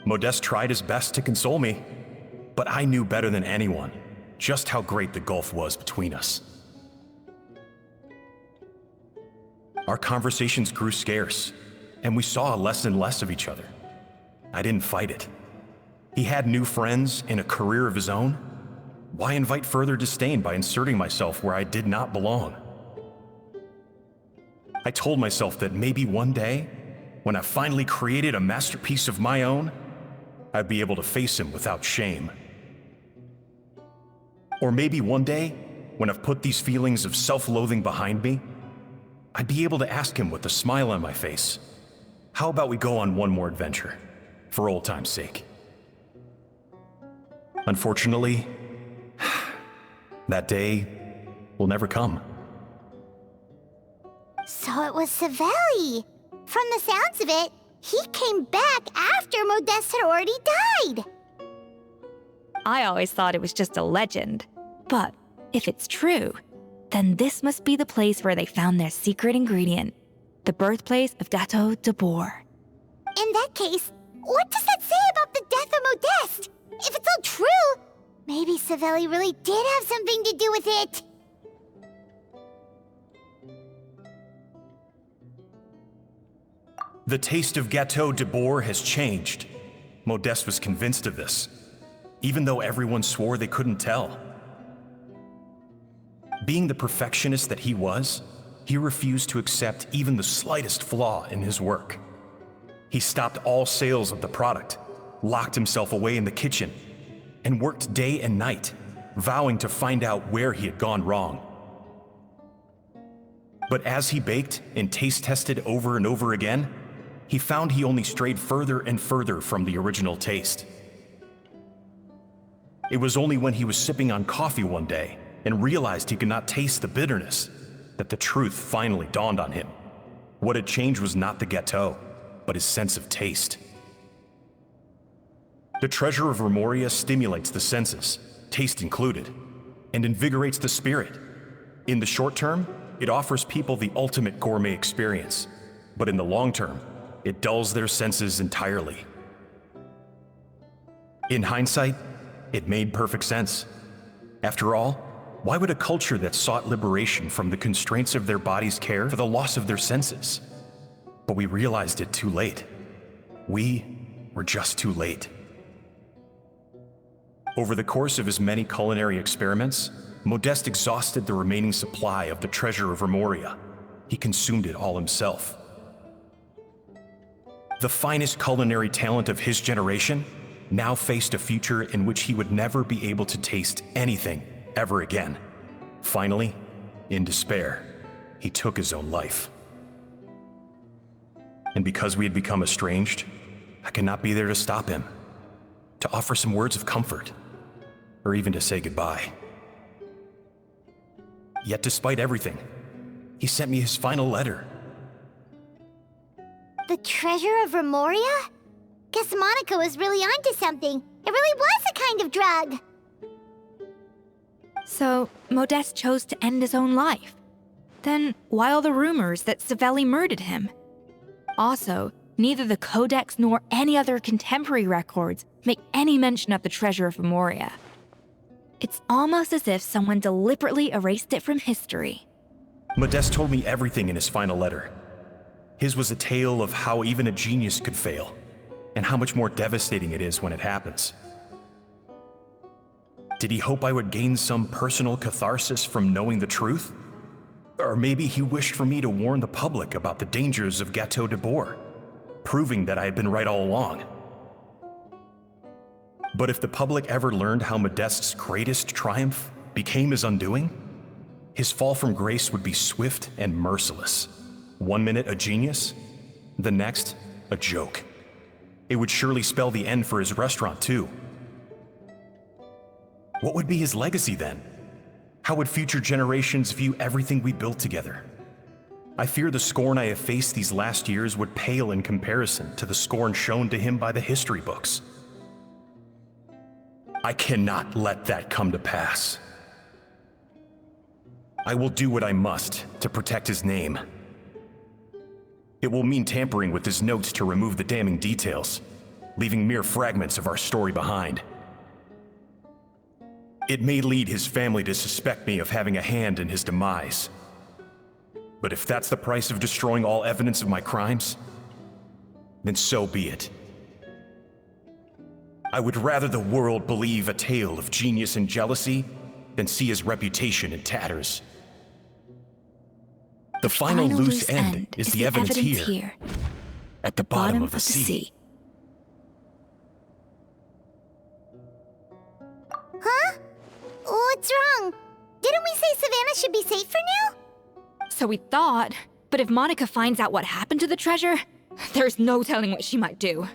Modeste tried his best to console me, but I knew better than anyone just how great the gulf was between us. Our conversations grew scarce, and we saw less and less of each other. I didn't fight it. He had new friends and a career of his own. Why invite further disdain by inserting myself where I did not belong? I told myself that maybe one day, when I finally created a masterpiece of my own, I'd be able to face him without shame. Or maybe one day, when I've put these feelings of self-loathing behind me, I'd be able to ask him with a smile on my face, how about we go on one more adventure, for old time's sake? Unfortunately, that day will never come.
So it was Savelli. From the sounds of it, he came back after Modeste had already died.
I always thought it was just a legend. But if it's true, then this must be the place where they found their secret ingredient, the birthplace of Gâteau de Bourg.
In that case, what does that say about the death of Modeste? If it's all true, maybe Savelli really did have something to do with it.
The taste of Gâteau de Bourg has changed. Modeste was convinced of this, even though everyone swore they couldn't tell. Being the perfectionist that he was, he refused to accept even the slightest flaw in his work. He stopped all sales of the product, locked himself away in the kitchen, and worked day and night, vowing to find out where he had gone wrong. But as he baked and taste tested over and over again, he found he only strayed further and further from the original taste. It was only when he was sipping on coffee one day and realized he could not taste the bitterness that the truth finally dawned on him. What had changed was not the gâteau, but his sense of taste. The treasure of Remoria stimulates the senses, taste included, and invigorates the spirit. In the short term, it offers people the ultimate gourmet experience, but in the long term, it dulls their senses entirely. In hindsight, it made perfect sense. After all, why would a culture that sought liberation from the constraints of their bodies care for the loss of their senses? But we realized it too late. We were just too late. Over the course of his many culinary experiments, Modeste exhausted the remaining supply of the treasure of Remoria. He consumed it all himself. The finest culinary talent of his generation now faced a future in which he would never be able to taste anything ever again. Finally, in despair, he took his own life. And because we had become estranged, I could not be there to stop him, to offer some words of comfort, or even to say goodbye. Yet despite everything, he sent me his final letter.
The treasure of Remoria? Guess Monica was really onto something. It really was a kind of drug.
So, Modeste chose to end his own life. Then, why all the rumors that Savelli murdered him? Also, neither the Codex nor any other contemporary records make any mention of the treasure of Remoria. It's almost as if someone deliberately erased it from history.
Modeste told me everything in his final letter. His was a tale of how even a genius could fail, and how much more devastating it is when it happens. Did he hope I would gain some personal catharsis from knowing the truth? Or maybe he wished for me to warn the public about the dangers of Gâteau de Bourg, proving that I had been right all along. But if the public ever learned how Modeste's greatest triumph became his undoing, his fall from grace would be swift and merciless. 1 minute a genius, the next a joke. It would surely spell the end for his restaurant, too. What would be his legacy then? How would future generations view everything we built together? I fear the scorn I have faced these last years would pale in comparison to the scorn shown to him by the history books. I cannot let that come to pass. I will do what I must to protect his name. It will mean tampering with his notes to remove the damning details, leaving mere fragments of our story behind. It may lead his family to suspect me of having a hand in his demise. But if that's the price of destroying all evidence of my crimes, then so be it. I would rather the world believe a tale of genius and jealousy than see his reputation in tatters. The final loose end is the evidence here, at the bottom of the sea.
Huh? What's wrong? Didn't we say Savannah should be safe for now?
So we thought, but if Monica finds out what happened to the treasure, there's no telling what she might do.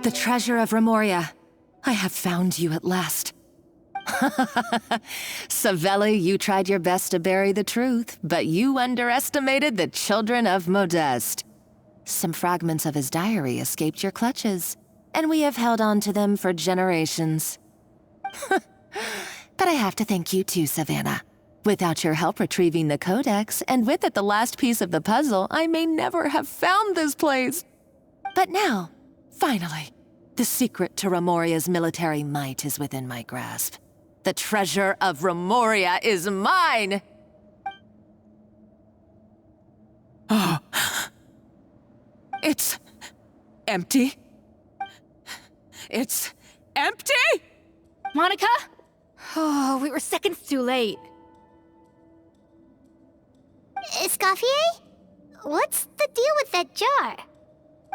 The treasure of Remoria. I have found you at last. Savelli, you tried your best to bury the truth, but you underestimated the children of Modeste. Some fragments of his diary escaped your clutches, and we have held on to them for generations. But I have to thank you too, Savannah. Without your help retrieving the codex, and with it the last piece of the puzzle, I may never have found this place. But now, finally, the secret to Remoria's military might is within my grasp. The treasure of Remoria is mine! Oh. It's empty. It's empty?
Monica? Oh, we were seconds too late.
Escoffier? What's the deal with that jar?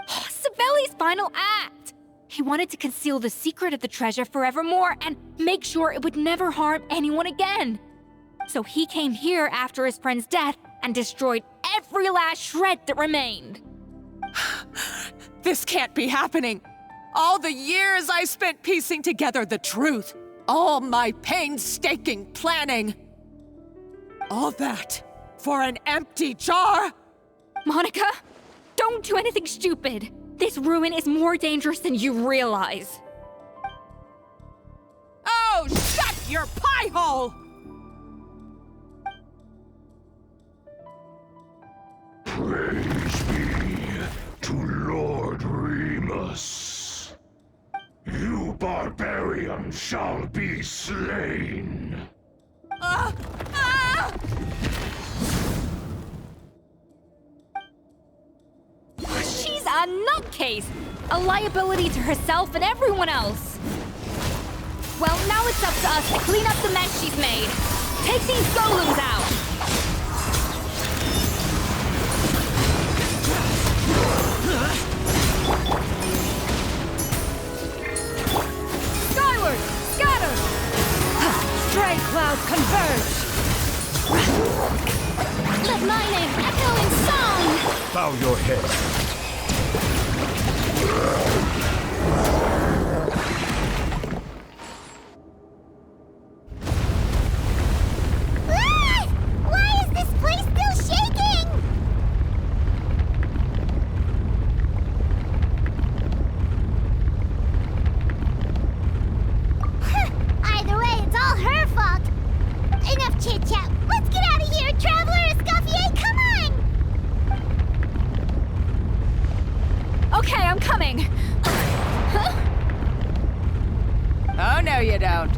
Savelli's final act! He wanted to conceal the secret of the treasure forevermore and make sure it would never harm anyone again. So he came here after his friend's death and destroyed every last shred that remained.
This can't be happening. All the years I spent piecing together the truth. All my painstaking planning. All that for an empty jar?
Monica, don't do anything stupid. This ruin is more dangerous than you realize.
Oh, shut your pie hole!
Praise be to Lord Remus. You barbarian shall be slain.
She's a nutcase! A liability to herself and everyone else. Well, now it's up to us to clean up the mess she's made. Take these golems out! Skyward! Scatter! Stray clouds converge!
Let my name echo in song!
Bow your head.
Why is this place still shaking? Either way, it's all her fault. Enough chit-chat. Let's get out of here, Traveler Escoffier, come on!
Okay, I'm coming.
Oh, no you don't.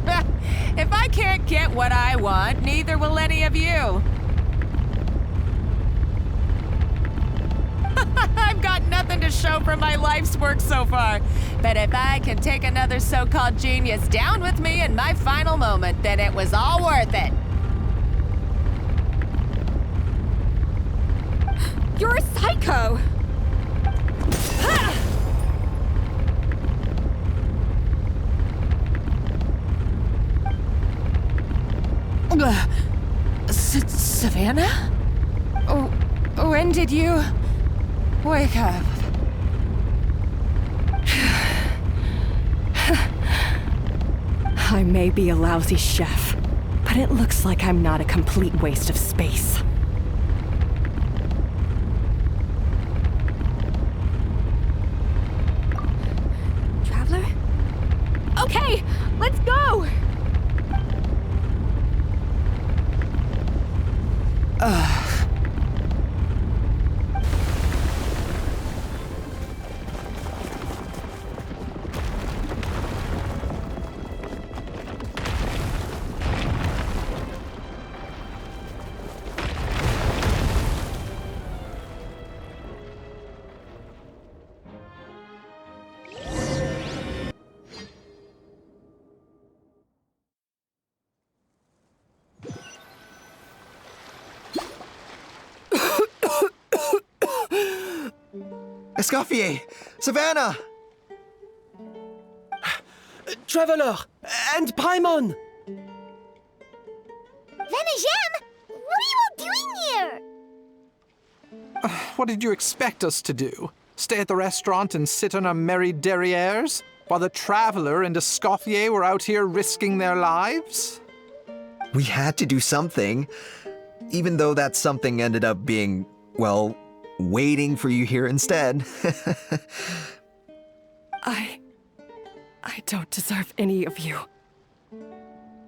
If I can't get what I want, neither will any of you.
show from my life's work so far. But if I can take another so-called genius down with me in my final moment, then it was all worth it.
You're a psycho!
Savannah? When did you wake up?
I may be a lousy chef, but it looks like I'm not a complete waste of space.
Traveler? Okay, let's go!
Escoffier! Savannah!
Traveler! And Paimon!
Venejem! What are you all doing here?
What did you expect us to do? Stay at the restaurant and sit on our merry derrieres? While the Traveler and Escoffier were out here risking their lives?
We had to do something. Even though that something ended up being, well, waiting for you here instead.
I don't deserve any of you.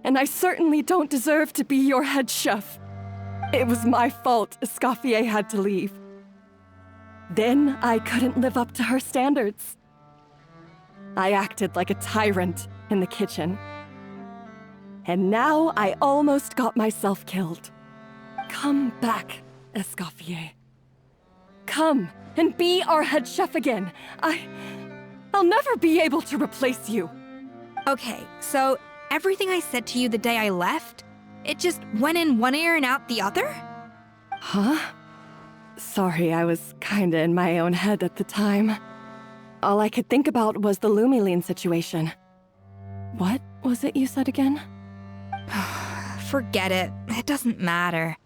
And I certainly don't deserve to be your head chef. It was my fault Escoffier had to leave. Then I couldn't live up to her standards. I acted like a tyrant in the kitchen. And now I almost got myself killed. Come back, Escoffier. Come and be our head chef again. I'll never be able to replace you.
Okay, so everything I said to you the day I left, it just went in one ear and out the other?
Huh? Sorry, I was kinda in my own head at the time. All I could think about was the Lumiline situation. What was it you said again?
Forget it. It doesn't matter.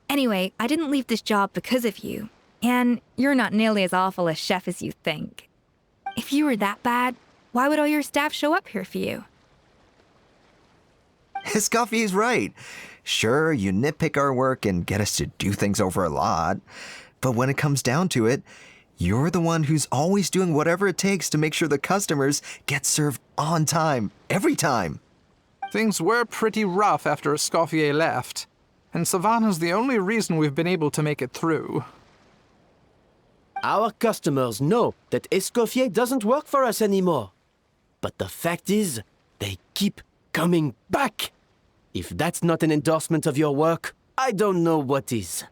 Anyway, I didn't leave this job because of you. And you're not nearly as awful a chef as you think. If you were that bad, why would all your staff show up here for you?
Escoffier's right. Sure, you nitpick our work and get us to do things over a lot. But when it comes down to it, you're the one who's always doing whatever it takes to make sure the customers get served on time, every time.
Things were pretty rough after Escoffier left. And Savannah's the only reason we've been able to make it through.
Our customers know that Escoffier doesn't work for us anymore. But the fact is, they keep coming back. If that's not an endorsement of your work, I don't know what is.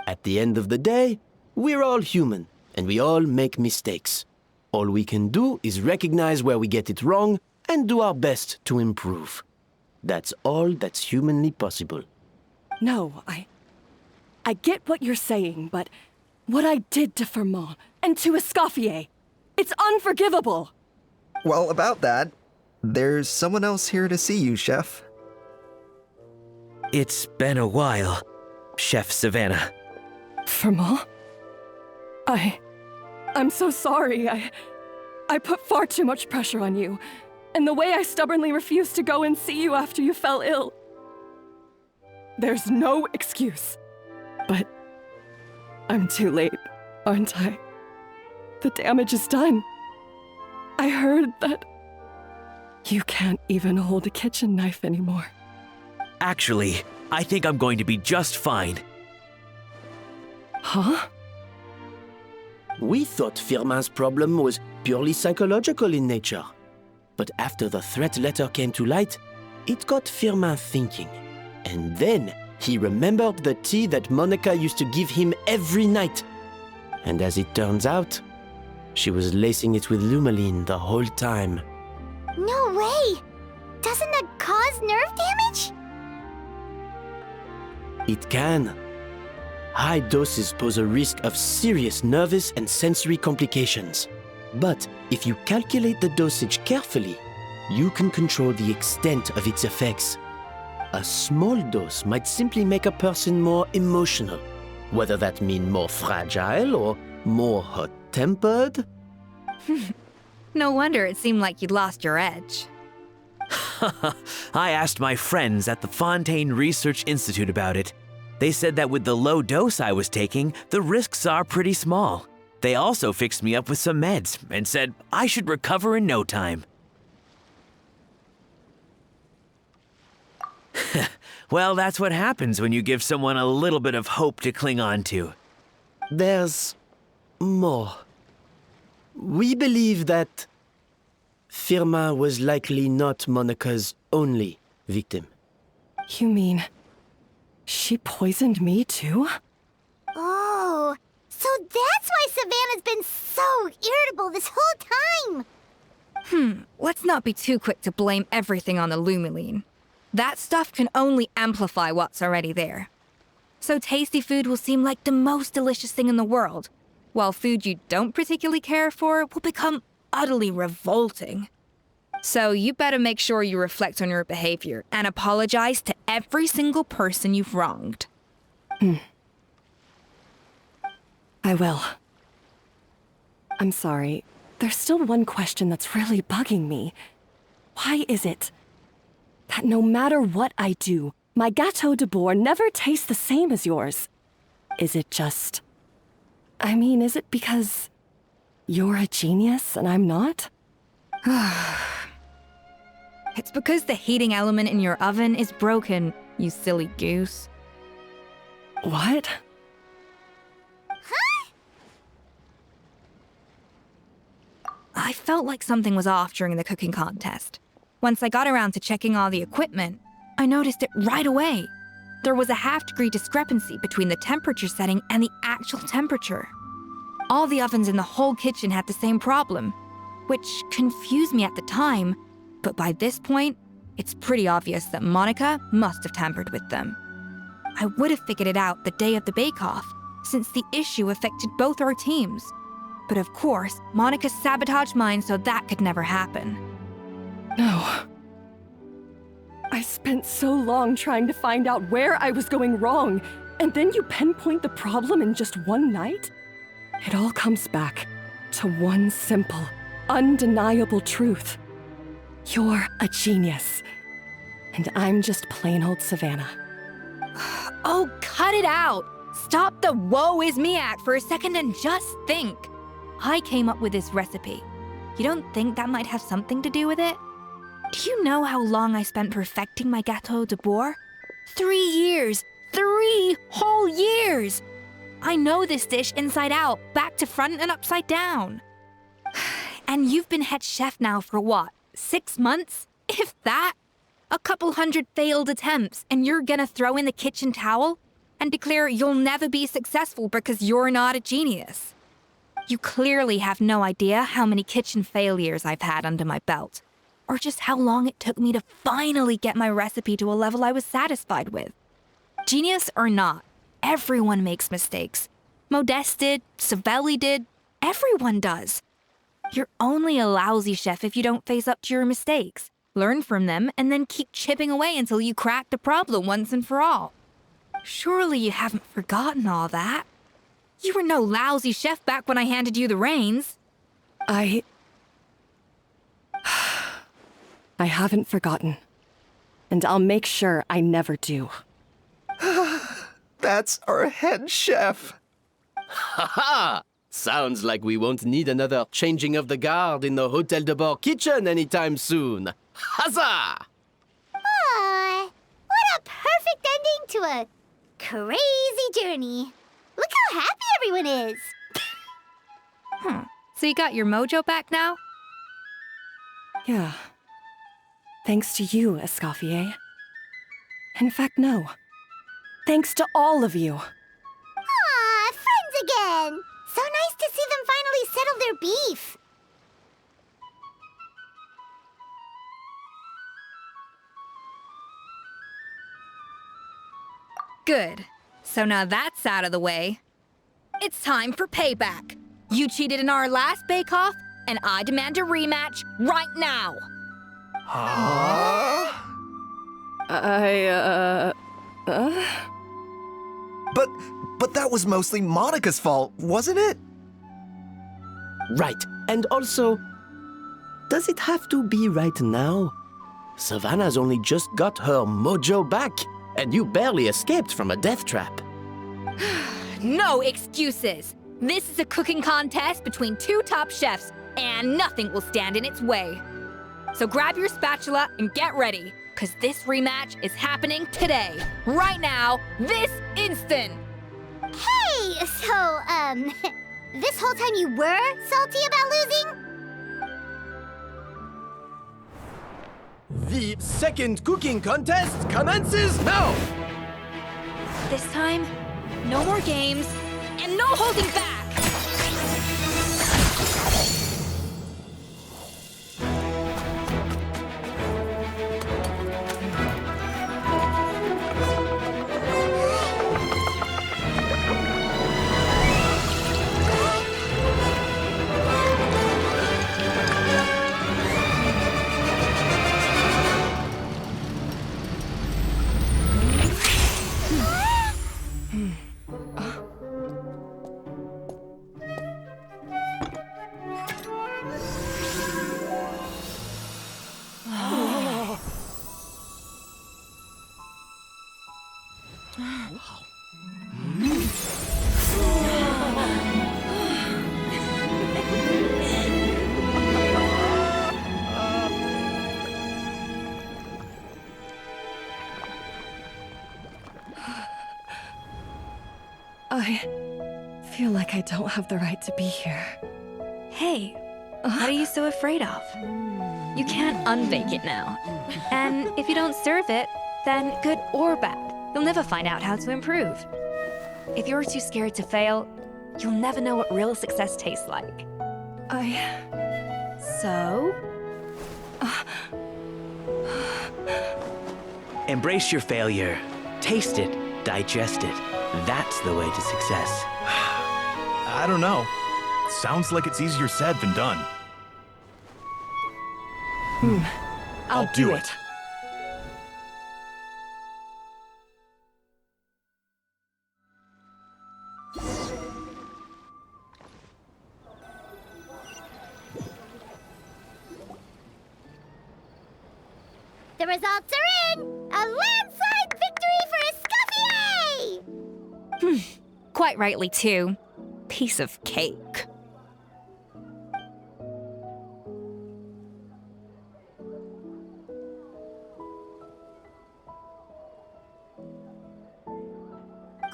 At the end of the day, we're all human, and we all make mistakes. All we can do is recognize where we get it wrong and do our best to improve. That's all that's humanly possible.
No, I get what you're saying, but what I did to Firmont and to Escoffier, it's unforgivable.
Well, about that, there's someone else here to see you, Chef.
It's been a while, Chef Savannah.
Firmont? I'm so sorry. I put far too much pressure on you. And the way I stubbornly refused to go and see you after you fell ill. There's no excuse. But I'm too late, aren't I? The damage is done. I heard that you can't even hold a kitchen knife anymore.
Actually, I think I'm going to be just fine.
Huh?
We thought Firmin's problem was purely psychological in nature. But after the threat letter came to light, it got Firmin thinking. And then he remembered the tea that Monica used to give him every night. And as it turns out, She was lacing it with Lumaline the whole time.
No way! Doesn't that cause nerve damage?
It can. High doses pose a risk of serious nervous and sensory complications. But if you calculate the dosage carefully, you can control the extent of its effects. A small dose might simply make a person more emotional, whether that mean more fragile or more hot-tempered.
No wonder it seemed like you'd lost your edge.
I asked my friends at the Fontaine Research Institute about it. They said that with the low dose I was taking, the risks are pretty small. They also fixed me up with some meds and said I should recover in no time. Well, that's what happens when you give someone a little bit of hope to cling on to.
There's more. We believe that Firma was likely not Monica's only victim.
You mean she poisoned me too?
Oh, so that's why Savannah's been so irritable this whole time.
Let's not be too quick to blame everything on the Lumaline. That stuff can only amplify what's already there. So tasty food will seem like the most delicious thing in the world, while food you don't particularly care for will become utterly revolting. So you better make sure you reflect on your behavior and apologize to every single person you've wronged.
I will. I'm sorry. There's still one question that's really bugging me. Why is it that no matter what I do, my Gâteau de Bourg never tastes the same as yours? Is it just... is it because you're a genius and I'm not?
It's because the heating element in your oven is broken, you silly goose.
What?
I felt like something was off during the cooking contest. Once I got around to checking all the equipment, I noticed it right away. There was a half-degree discrepancy between the temperature setting and the actual temperature. All the ovens in the whole kitchen had the same problem, which confused me at the time, but by this point, it's pretty obvious that Monica must have tampered with them. I would have figured it out the day of the bake-off, since the issue affected both our teams. But of course, Monica sabotaged mine so that could never happen.
No. I spent so long trying to find out where I was going wrong, and then you pinpoint the problem in just one night? It all comes back to one simple, undeniable truth. You're a genius, and I'm just plain old Savannah.
Oh, cut it out! Stop the woe is me act for a second and just think. I came up with this recipe. You don't think that might have something to do with it? Do you know how long I spent perfecting my Gâteau de Bourg? 3 years! 3 whole years! I know this dish inside out, back to front and upside down. And you've been head chef now for what, 6 months? If that? A couple hundred failed attempts, and you're gonna throw in the kitchen towel and declare you'll never be successful because you're not a genius. You clearly have no idea how many kitchen failures I've had under my belt, or just how long it took me to finally get my recipe to a level I was satisfied with. Genius or not, everyone makes mistakes. Modeste did, Savelli did, everyone does. You're only a lousy chef if you don't face up to your mistakes, learn from them, and then keep chipping away until you crack the problem once and for all. Surely you haven't forgotten all that. You were no lousy chef back when I handed you the reins.
I haven't forgotten. And I'll make sure I never do.
That's our head chef.
Ha ha! Sounds like we won't need another changing of the guard in the Hôtel de Bord kitchen anytime soon. Huzzah!
What a perfect ending to a crazy journey. Look how happy everyone is.
So you got your mojo back now?
Yeah. Thanks to you, Escoffier. In fact, no. Thanks to all of you.
Aw, friends again. So nice to see them finally settle their beef.
Good. So now that's out of the way. It's time for payback. You cheated in our last bake-off, and I demand a rematch right now.
Huh? But that was mostly Monica's fault, wasn't it?
Right. And also, does it have to be right now? Savannah's only just got her mojo back, and you barely escaped from a death trap.
No excuses. This is a cooking contest between two top chefs, and nothing will stand in its way. So grab your spatula and get ready, because this rematch is happening today, right now, this instant.
Hey, so, this whole time you were salty about losing?
The second cooking contest commences now!
This time, no more games, and no holding back!
I feel like I don't have the right to be here.
Hey, what are you so afraid of? You can't unbake it now. And if you don't serve it, then good or bad, you'll never find out how to improve. If you're too scared to fail, you'll never know what real success tastes like. So?
Embrace your failure. Taste it. Digest it. That's the way to success.
I don't know. Sounds like it's easier said than done.
I'll do it.
The results are in! A landslide victory for Escoffier!
Quite rightly, too. Piece of cake.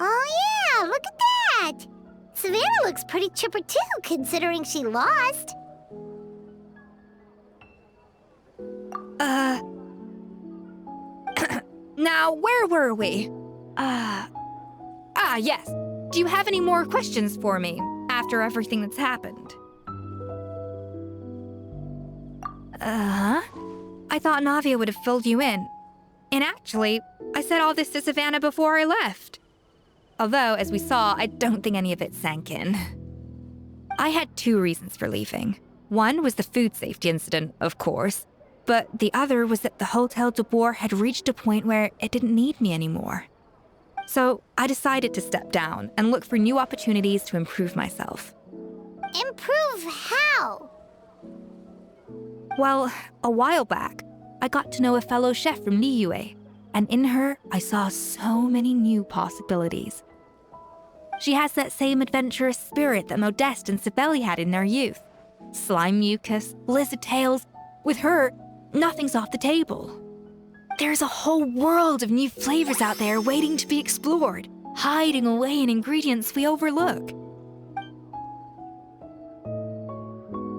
Oh yeah, look at that! Savannah looks pretty chipper too, considering she lost.
Now, where were we? Yes. Do you have any more questions for me after everything that's happened? I thought Navia would have filled you in. And actually, I said all this to Savannah before I left. Although, as we saw, I don't think any of it sank in. I had two reasons for leaving. One was the food safety incident, of course. But the other was that the Hotel de Boer had reached a point where it didn't need me anymore. So I decided to step down and look for new opportunities to improve myself.
Improve how?
Well, a while back, I got to know a fellow chef from miHoYo, and in her, I saw so many new possibilities. She has that same adventurous spirit that Modeste and Sibeli had in their youth. Slime mucus, lizard tails. With her, nothing's off the table. There's a whole world of new flavors out there waiting to be explored, hiding away in ingredients we overlook.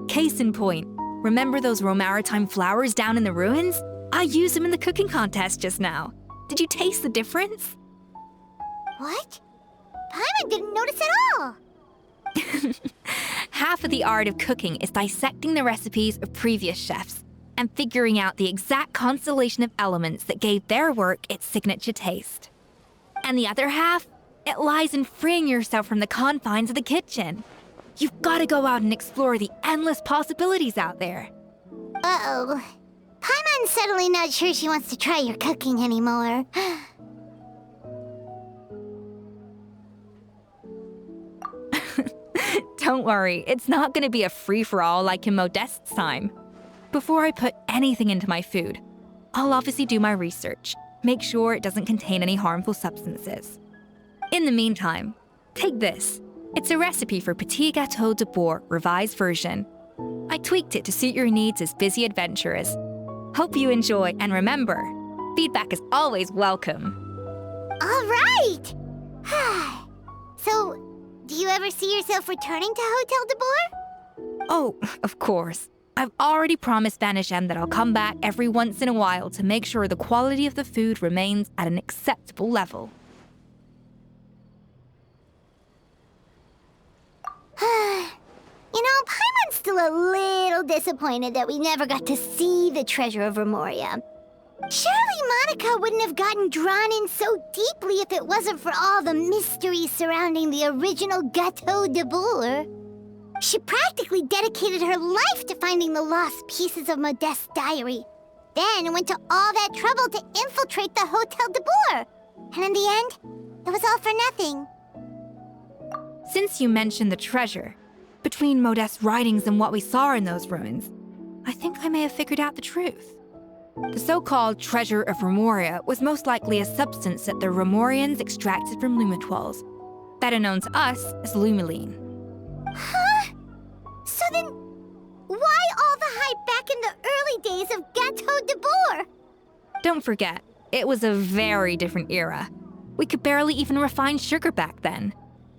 Case in point, remember those Romaritime flowers down in the ruins? I used them in the cooking contest just now. Did you taste the difference?
What? Paimon didn't notice at all.
half of the art of cooking is dissecting the recipes of previous chefs and figuring out the exact constellation of elements that gave their work its signature taste. And the other half, it lies in freeing yourself from the confines of the kitchen. You've got to go out and explore the endless possibilities out there.
Uh-oh. Paimon's suddenly not sure she wants to try your cooking anymore.
Don't worry, it's not going to be a free-for-all like in Modeste's time. Before I put anything into my food, I'll obviously do my research, make sure it doesn't contain any harmful substances. In the meantime, take this. It's a recipe for Petit Gâteau de Bourg revised version. I tweaked it to suit your needs as busy adventurers. Hope you enjoy, and remember, feedback is always welcome.
All right! So, do you ever see yourself returning to Hotel de Bourg?
Oh, of course. I've already promised Vanishem that I'll come back every once in a while to make sure the quality of the food remains at an acceptable level.
You know, Paimon's still a little disappointed that we never got to see the treasure of Remoria. Surely Monica wouldn't have gotten drawn in so deeply if it wasn't for all the mystery surrounding the original Gâteau de Bourg. She practically dedicated her life to finding the lost pieces of Modeste's diary, then went to all that trouble to infiltrate the Hotel de Bourg. And in the end, it was all for nothing.
Since you mentioned the treasure, between Modeste's writings and what we saw in those ruins, I think I may have figured out the truth. The so-called treasure of Remoria was most likely a substance that the Remorians extracted from lumitoids, better known to us as lumiline.
Huh? So then, why all the hype back in the early days of Gâteau de Bourg?
Don't forget, it was a very different era. We could barely even refine sugar back then,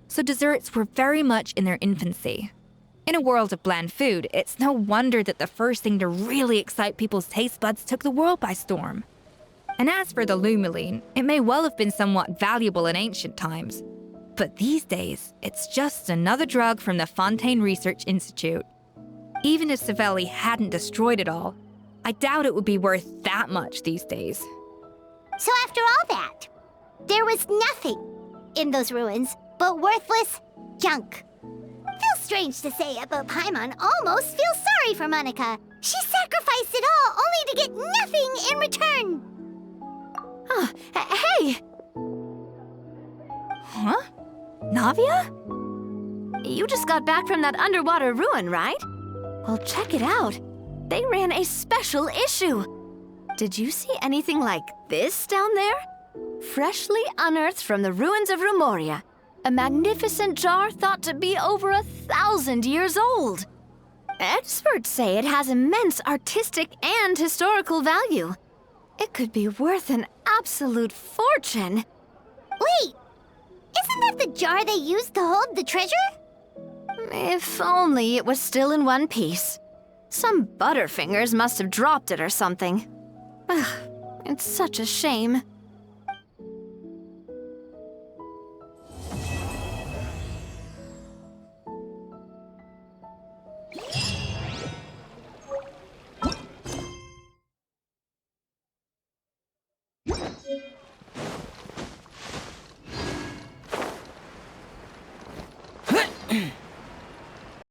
so desserts were very much in their infancy. In a world of bland food, it's no wonder that the first thing to really excite people's taste buds took the world by storm. And as for the lumiline, it may well have been somewhat valuable in ancient times. But these days, it's just another drug from the Fontaine Research Institute. Even if Savelli hadn't destroyed it all, I doubt it would be worth that much these days.
So after all that, there was nothing in those ruins but worthless junk. Feels strange to say it, but Paimon almost feels sorry for Monica. She sacrificed it all only to get nothing in return.
Hey!
Huh? Navia?
You just got back from that underwater ruin, right? Well, check it out. They ran a special issue. Did you see anything like this down there? Freshly unearthed from the ruins of Remoria. A magnificent jar thought to be over 1,000 years old. Experts say it has immense artistic and historical value. It could be worth an absolute fortune.
Wait, isn't that the jar they used to hold the treasure?
If only it was still in one piece. Some butterfingers must have dropped it or something. Ugh, it's such a shame.